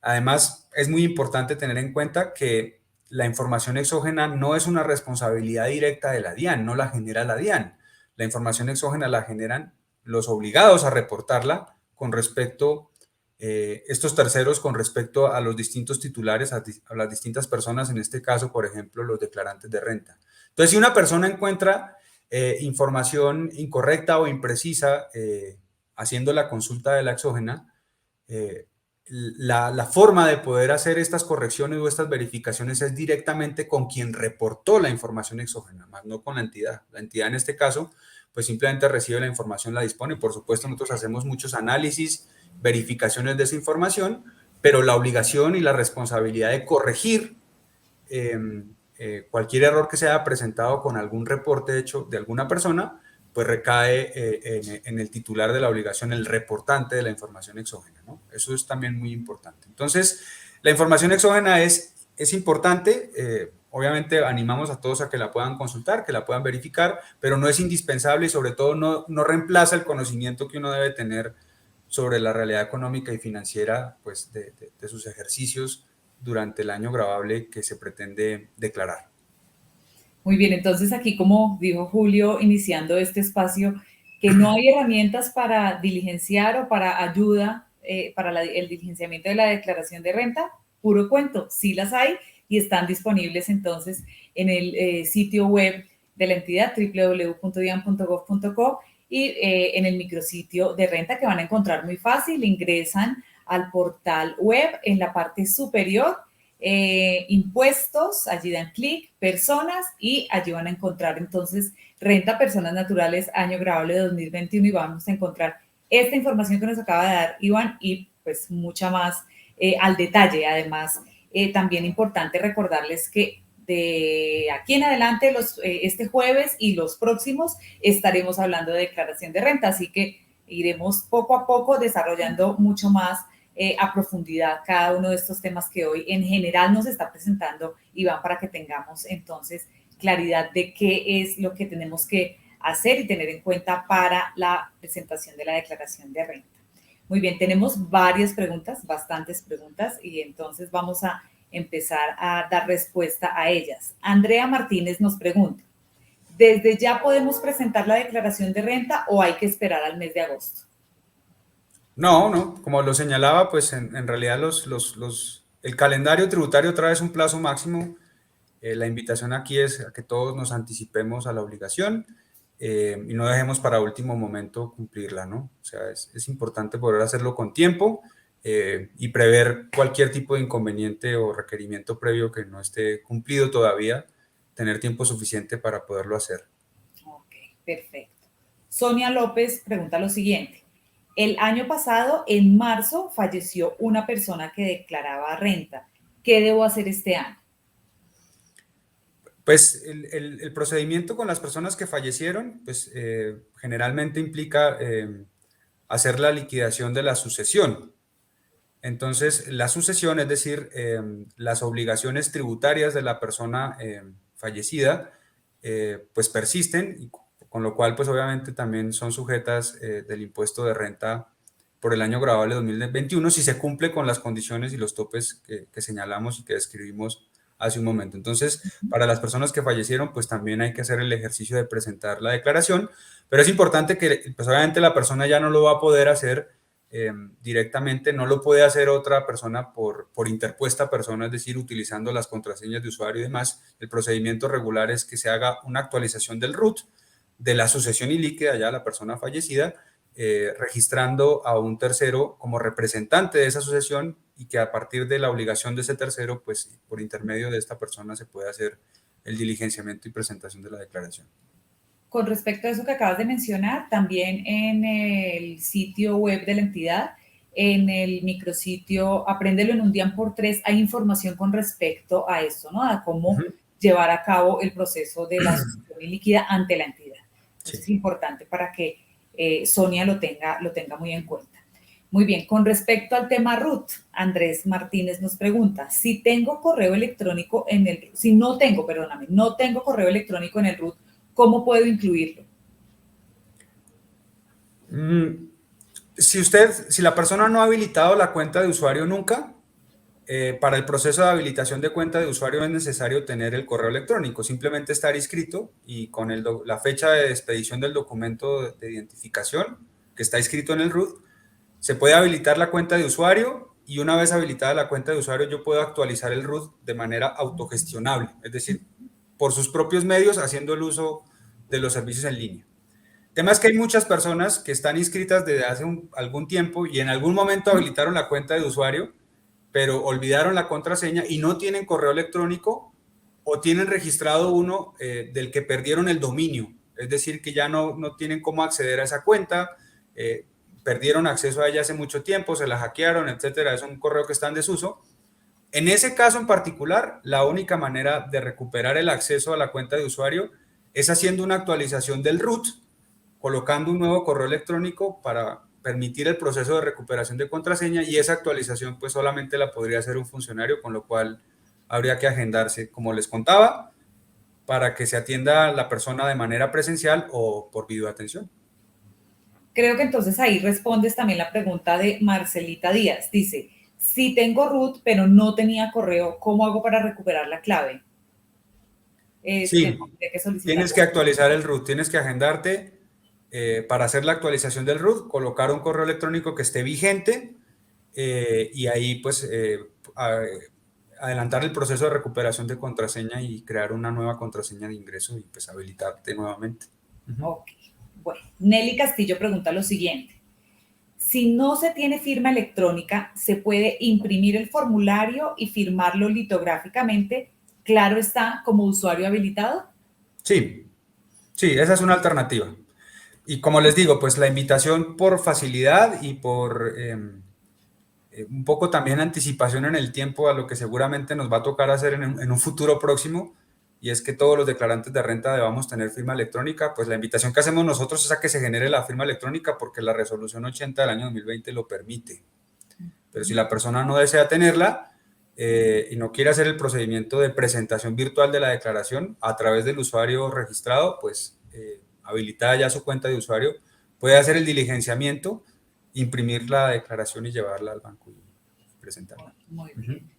Además, es muy importante tener en cuenta que la información exógena no es una responsabilidad directa de la DIAN, no la genera la DIAN. La información exógena la generan los obligados a reportarla con respecto, estos terceros con respecto a los distintos titulares, a las distintas personas, en este caso, por ejemplo, los declarantes de renta. Entonces, si una persona encuentra información incorrecta o imprecisa haciendo la consulta de la exógena, la forma de poder hacer estas correcciones o estas verificaciones es directamente con quien reportó la información exógena, más no con la entidad. La entidad en este caso, pues simplemente recibe la información, la dispone. Por supuesto, nosotros hacemos muchos análisis, verificaciones de esa información, pero la obligación y la responsabilidad de corregir cualquier error que se haya presentado con algún reporte hecho de alguna persona, pues recae en el titular de la obligación, el reportante de la información exógena, ¿no? Eso es también muy importante. Entonces, la información exógena es importante. Obviamente animamos a todos a que la puedan consultar, que la puedan verificar, pero no es indispensable y sobre todo no reemplaza el conocimiento que uno debe tener sobre la realidad económica y financiera pues, de sus ejercicios durante el año gravable que se pretende declarar. Muy bien, entonces aquí, como dijo Julio, iniciando este espacio, que no hay herramientas para diligenciar o para ayuda para el diligenciamiento de la declaración de renta, puro cuento, sí las hay y están disponibles entonces en el sitio web de la entidad www.dian.gov.co y en el micrositio de renta que van a encontrar muy fácil. Ingresan al portal web en la parte superior, impuestos, allí dan clic, personas y allí van a encontrar entonces renta personas naturales año grabable 2021 y vamos a encontrar esta información que nos acaba de dar Iván y pues mucha más al detalle. Además, también importante recordarles que de aquí en adelante, este jueves y los próximos, estaremos hablando de declaración de renta, así que iremos poco a poco desarrollando mucho más a profundidad cada uno de estos temas que hoy en general nos está presentando Iván, para que tengamos entonces claridad de qué es lo que tenemos que hacer y tener en cuenta para la presentación de la declaración de renta. Muy bien, tenemos varias preguntas, bastantes preguntas, y entonces vamos a empezar a dar respuesta a ellas. Andrea Martínez nos pregunta, ¿desde ya podemos presentar la declaración de renta o hay que esperar al mes de agosto? No, como lo señalaba, pues en realidad el calendario tributario trae un plazo máximo. La invitación aquí es a que todos nos anticipemos a la obligación y no dejemos para último momento cumplirla, ¿no? O sea, es importante poder hacerlo con tiempo y prever cualquier tipo de inconveniente o requerimiento previo que no esté cumplido todavía, tener tiempo suficiente para poderlo hacer. Ok, perfecto. Sonia López pregunta lo siguiente. El año pasado, en marzo, falleció una persona que declaraba renta. ¿Qué debo hacer este año? Pues el procedimiento con las personas que fallecieron, pues generalmente implica hacer la liquidación de la sucesión. Entonces, la sucesión, es decir, las obligaciones tributarias de la persona fallecida, pues persisten, y con lo cual, pues obviamente también son sujetas del impuesto de renta por el año grabable 2021 si se cumple con las condiciones y los topes que señalamos y que describimos hace un momento. Entonces, para las personas que fallecieron, pues también hay que hacer el ejercicio de presentar la declaración, pero es importante que, pues obviamente la persona ya no lo va a poder hacer directamente, no lo puede hacer otra persona por interpuesta persona, es decir, utilizando las contraseñas de usuario y demás. El procedimiento regular es que se haga una actualización del RUT de la sucesión ilíquida ya la persona fallecida, registrando a un tercero como representante de esa sucesión y que a partir de la obligación de ese tercero, pues por intermedio de esta persona se puede hacer el diligenciamiento y presentación de la declaración. Con respecto a eso que acabas de mencionar, también en el sitio web de la entidad, en el micrositio Apréndelo en un día por 3, hay información con respecto a esto, ¿no? A cómo llevar a cabo el proceso de la sucesión ilíquida ante la entidad. Entonces, sí, es importante para que Sonia lo tenga muy en cuenta. Muy bien, con respecto al tema RUT, Andrés Martínez nos pregunta, si tengo correo electrónico en el, si no tengo, perdóname, no tengo correo electrónico en el RUT, ¿cómo puedo incluirlo? Si la persona no ha habilitado la cuenta de usuario nunca, para el proceso de habilitación de cuenta de usuario no es necesario tener el correo electrónico, simplemente estar inscrito y con la fecha de expedición del documento de identificación que está inscrito en el RUT, se puede habilitar la cuenta de usuario y una vez habilitada la cuenta de usuario yo puedo actualizar el RUT de manera autogestionable, es decir, por sus propios medios haciendo el uso de los servicios en línea. El tema es que hay muchas personas que están inscritas desde hace algún tiempo y en algún momento habilitaron la cuenta de usuario, pero olvidaron la contraseña y no tienen correo electrónico o tienen registrado uno del que perdieron el dominio. Es decir, que ya no tienen cómo acceder a esa cuenta, perdieron acceso a ella hace mucho tiempo, se la hackearon, etcétera. Es un correo que está en desuso. En ese caso en particular, la única manera de recuperar el acceso a la cuenta de usuario es haciendo una actualización del root, colocando un nuevo correo electrónico para permitir el proceso de recuperación de contraseña y esa actualización pues solamente la podría hacer un funcionario, con lo cual habría que agendarse, como les contaba, para que se atienda la persona de manera presencial o por videoatención. Creo que entonces ahí respondes también la pregunta de Marcelita Díaz. Dice, si tengo root pero no tenía correo, ¿cómo hago para recuperar la clave? Sí, tienes que actualizar el root, tienes que agendarte para hacer la actualización del root, colocar un correo electrónico que esté vigente y ahí pues adelantar el proceso de recuperación de contraseña y crear una nueva contraseña de ingreso y pues habilitarte nuevamente. Ok, bueno. Nelly Castillo pregunta lo siguiente. Si no se tiene firma electrónica, ¿se puede imprimir el formulario y firmarlo litográficamente? Claro está, como usuario habilitado. Sí, esa es una alternativa. Y como les digo, pues la invitación por facilidad y por un poco también anticipación en el tiempo a lo que seguramente nos va a tocar hacer en un futuro próximo, y es que todos los declarantes de renta debamos tener firma electrónica, pues la invitación que hacemos nosotros es a que se genere la firma electrónica porque la resolución 80 del año 2020 lo permite. Pero si la persona no desea tenerla y no quiere hacer el procedimiento de presentación virtual de la declaración a través del usuario registrado, pues habilitada ya su cuenta de usuario, puede hacer el diligenciamiento, imprimir la declaración y llevarla al banco y presentarla. Muy bien.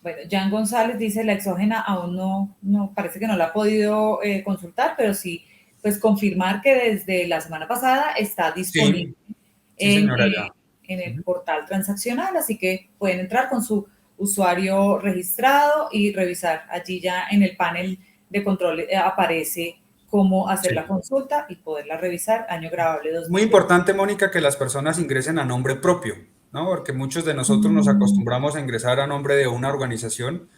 Bueno, Jan González dice, la exógena aún no parece que no la ha podido consultar, pero sí, pues confirmar que desde la semana pasada está disponible sí, señora, ya. en el portal transaccional, así que pueden entrar con su usuario registrado y revisar. Allí ya en el panel de control aparece cómo hacer la consulta y poderla revisar, año grabable 2020. Muy importante, Mónica, que las personas ingresen a nombre propio, ¿no? Porque muchos de nosotros nos acostumbramos a ingresar a nombre de una organización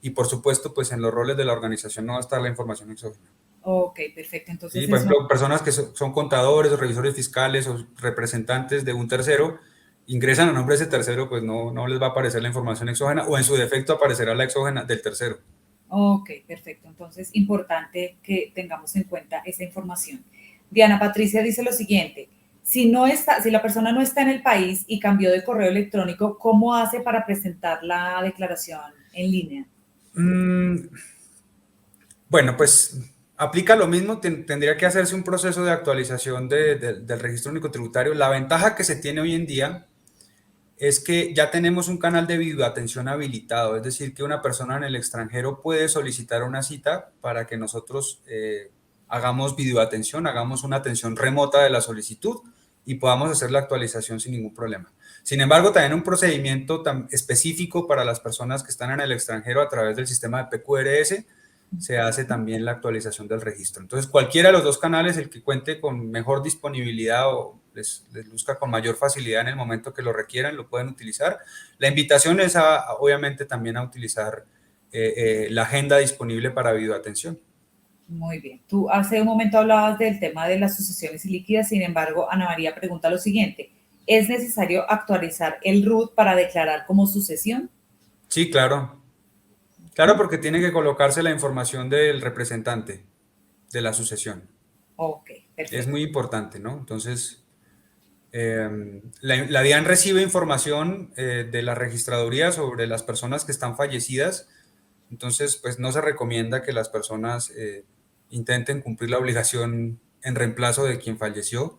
y, por supuesto, pues en los roles de la organización no va a estar la información exógena. Ok, perfecto. Entonces, sí, por ejemplo, personas que son contadores o revisores fiscales o representantes de un tercero, ingresan a nombre de ese tercero, pues no les va a aparecer la información exógena o en su defecto aparecerá la exógena del tercero. Ok, perfecto. Entonces, importante que tengamos en cuenta esa información. Diana Patricia dice lo siguiente: si la persona no está en el país y cambió de correo electrónico, ¿cómo hace para presentar la declaración en línea? Bueno, pues aplica lo mismo, tendría que hacerse un proceso de actualización del registro único tributario. La ventaja que se tiene hoy en día es que ya tenemos un canal de videoatención habilitado, es decir, que una persona en el extranjero puede solicitar una cita para que nosotros hagamos videoatención, hagamos una atención remota de la solicitud y podamos hacer la actualización sin ningún problema. Sin embargo, también un procedimiento tan específico para las personas que están en el extranjero a través del sistema de PQRS, se hace también la actualización del registro. Entonces, cualquiera de los dos canales, el que cuente con mejor disponibilidad o les luzca con mayor facilidad en el momento que lo requieran, lo pueden utilizar. La invitación es obviamente también a utilizar la agenda disponible para videoatención. Muy bien. Tú hace un momento hablabas del tema de las sucesiones ilíquidas, sin embargo, Ana María pregunta lo siguiente: ¿es necesario actualizar el RUT para declarar como sucesión? Sí, claro. Claro, porque tiene que colocarse la información del representante de la sucesión. Ok, perfecto. Es muy importante, ¿no? Entonces, la DIAN recibe información de la registraduría sobre las personas que están fallecidas. Entonces, pues no se recomienda que las personas intenten cumplir la obligación en reemplazo de quien falleció.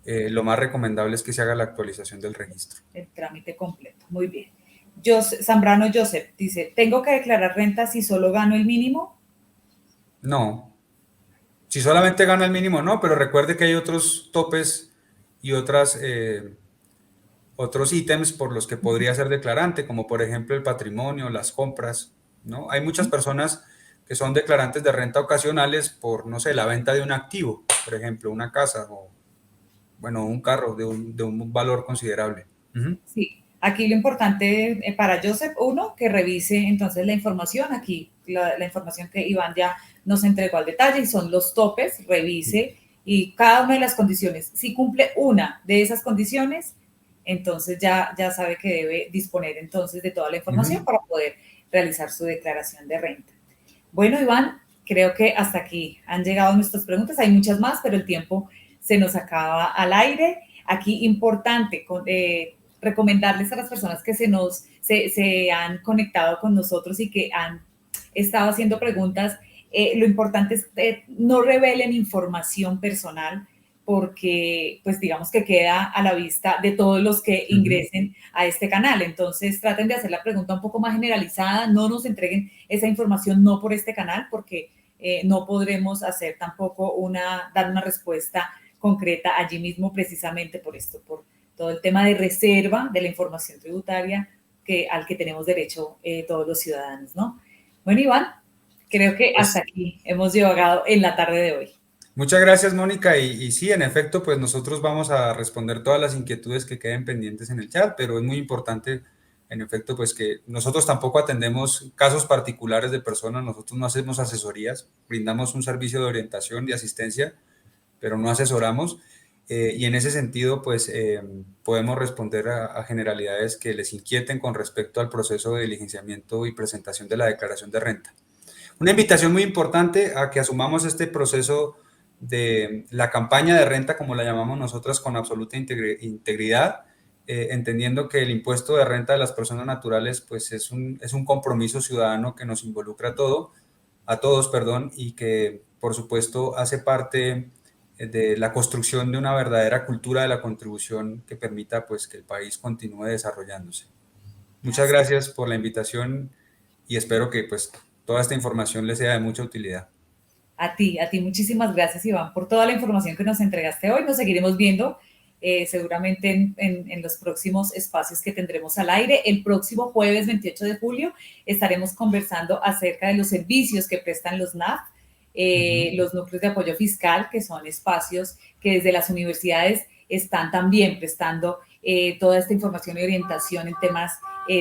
Lo más recomendable es que se haga la actualización del registro. El trámite completo. Muy bien. Zambrano Joseph dice: ¿tengo que declarar renta si solo gano el mínimo? No. Si solamente gana el mínimo, no, pero recuerde que hay otros topes y otros ítems por los que podría ser declarante, como por ejemplo el patrimonio, las compras, ¿no? Hay muchas personas que son declarantes de renta ocasionales por, no sé, la venta de un activo, por ejemplo, una casa o, bueno, un carro de un valor considerable. Sí, aquí lo importante para Joseph, uno, que revise entonces la información. Aquí la información que Iván ya nos entregó al detalle y son los topes, revise y cada una de las condiciones. Si cumple una de esas condiciones, entonces ya sabe que debe disponer entonces de toda la información para poder realizar su declaración de renta. Bueno, Iván, creo que hasta aquí han llegado nuestras preguntas. Hay muchas más, pero el tiempo se nos acaba al aire. Aquí importante recomendarles a las personas que se han conectado con nosotros y que han estado haciendo preguntas. Lo importante es no revelen información personal, porque pues digamos que queda a la vista de todos los que ingresen a este canal. Entonces traten de hacer la pregunta un poco más generalizada, no nos entreguen esa información no por este canal, porque no podremos hacer tampoco dar una respuesta concreta allí mismo, precisamente por esto, por todo el tema de reserva de la información tributaria al que tenemos derecho todos los ciudadanos, ¿no? Bueno, Iván, creo que hasta aquí hemos llegado en la tarde de hoy. Muchas gracias, Mónica. Y sí, en efecto, pues nosotros vamos a responder todas las inquietudes que queden pendientes en el chat, pero es muy importante, en efecto, pues que nosotros tampoco atendemos casos particulares de personas, nosotros no hacemos asesorías, brindamos un servicio de orientación y asistencia, pero no asesoramos. Y en ese sentido, pues podemos responder a generalidades que les inquieten con respecto al proceso de diligenciamiento y presentación de la declaración de renta. Una invitación muy importante a que asumamos este proceso de la campaña de renta, como la llamamos nosotras, con absoluta integridad, entendiendo que el impuesto de renta de las personas naturales pues es un compromiso ciudadano que nos involucra a todos, y que por supuesto hace parte de la construcción de una verdadera cultura de la contribución que permita pues que el país continúe desarrollándose. Muchas gracias por la invitación y espero que pues toda esta información les sea de mucha utilidad. A ti muchísimas gracias, Iván, por toda la información que nos entregaste hoy. Nos seguiremos viendo seguramente en los próximos espacios que tendremos al aire. El próximo jueves 28 de julio estaremos conversando acerca de los servicios que prestan los NAF, los núcleos de apoyo fiscal, que son espacios que desde las universidades están también prestando toda esta información y orientación en temas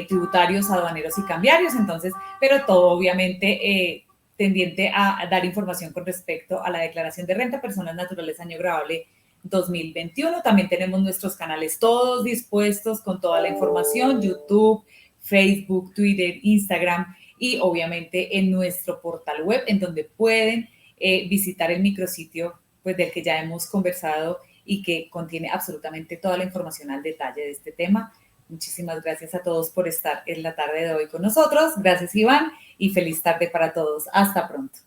tributarios, aduaneros y cambiarios. Entonces, pero todo obviamente tendiente a dar información con respecto a la declaración de renta personas naturales año grabable 2021. También tenemos nuestros canales todos dispuestos con toda la información: YouTube, Facebook, Twitter, Instagram, y obviamente en nuestro portal web, en donde pueden visitar el micrositio pues, del que ya hemos conversado y que contiene absolutamente toda la información al detalle de este tema. Muchísimas gracias a todos por estar en la tarde de hoy con nosotros. Gracias, Iván, y feliz tarde para todos. Hasta pronto.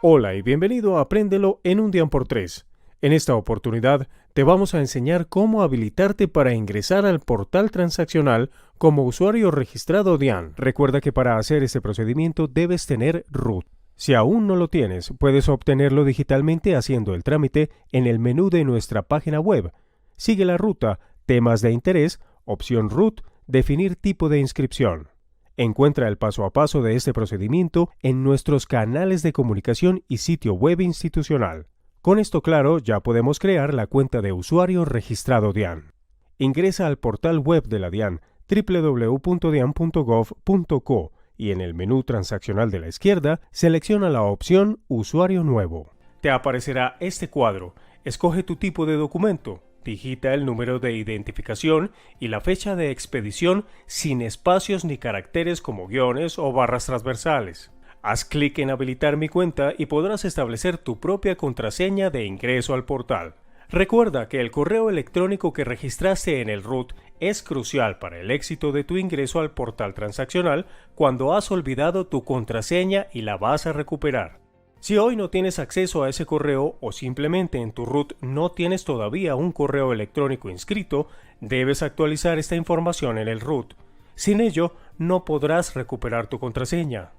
Hola y bienvenido a Apréndelo en un DIAN por 3. En esta oportunidad te vamos a enseñar cómo habilitarte para ingresar al portal transaccional como usuario registrado DIAN. Recuerda que para hacer este procedimiento debes tener RUT. Si aún no lo tienes, puedes obtenerlo digitalmente haciendo el trámite en el menú de nuestra página web. Sigue la ruta, temas de interés, opción RUT, definir tipo de inscripción. Encuentra el paso a paso de este procedimiento en nuestros canales de comunicación y sitio web institucional. Con esto claro, ya podemos crear la cuenta de usuario registrado DIAN. Ingresa al portal web de la DIAN www.dian.gov.co y en el menú transaccional de la izquierda selecciona la opción Usuario nuevo. Te aparecerá este cuadro. Escoge tu tipo de documento, digita el número de identificación y la fecha de expedición sin espacios ni caracteres como guiones o barras transversales. Haz clic en Habilitar mi cuenta y podrás establecer tu propia contraseña de ingreso al portal. Recuerda que el correo electrónico que registraste en el RUT es crucial para el éxito de tu ingreso al portal transaccional cuando has olvidado tu contraseña y la vas a recuperar. Si hoy no tienes acceso a ese correo o simplemente en tu RUT no tienes todavía un correo electrónico inscrito, debes actualizar esta información en el RUT. Sin ello, no podrás recuperar tu contraseña.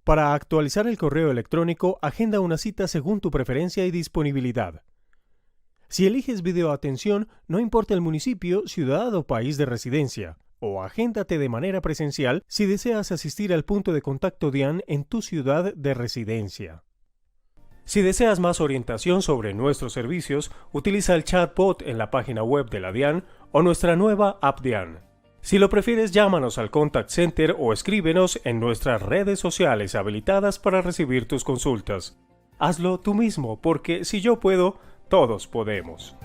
Para actualizar el correo electrónico, agenda una cita según tu preferencia y disponibilidad. Si eliges video atención, no importa el municipio, ciudad o país de residencia, o agéndate de manera presencial si deseas asistir al punto de contacto DIAN en tu ciudad de residencia. Si deseas más orientación sobre nuestros servicios, utiliza el chatbot en la página web de la DIAN o nuestra nueva app DIAN. Si lo prefieres, llámanos al Contact Center o escríbenos en nuestras redes sociales habilitadas para recibir tus consultas. Hazlo tú mismo, porque si yo puedo, todos podemos.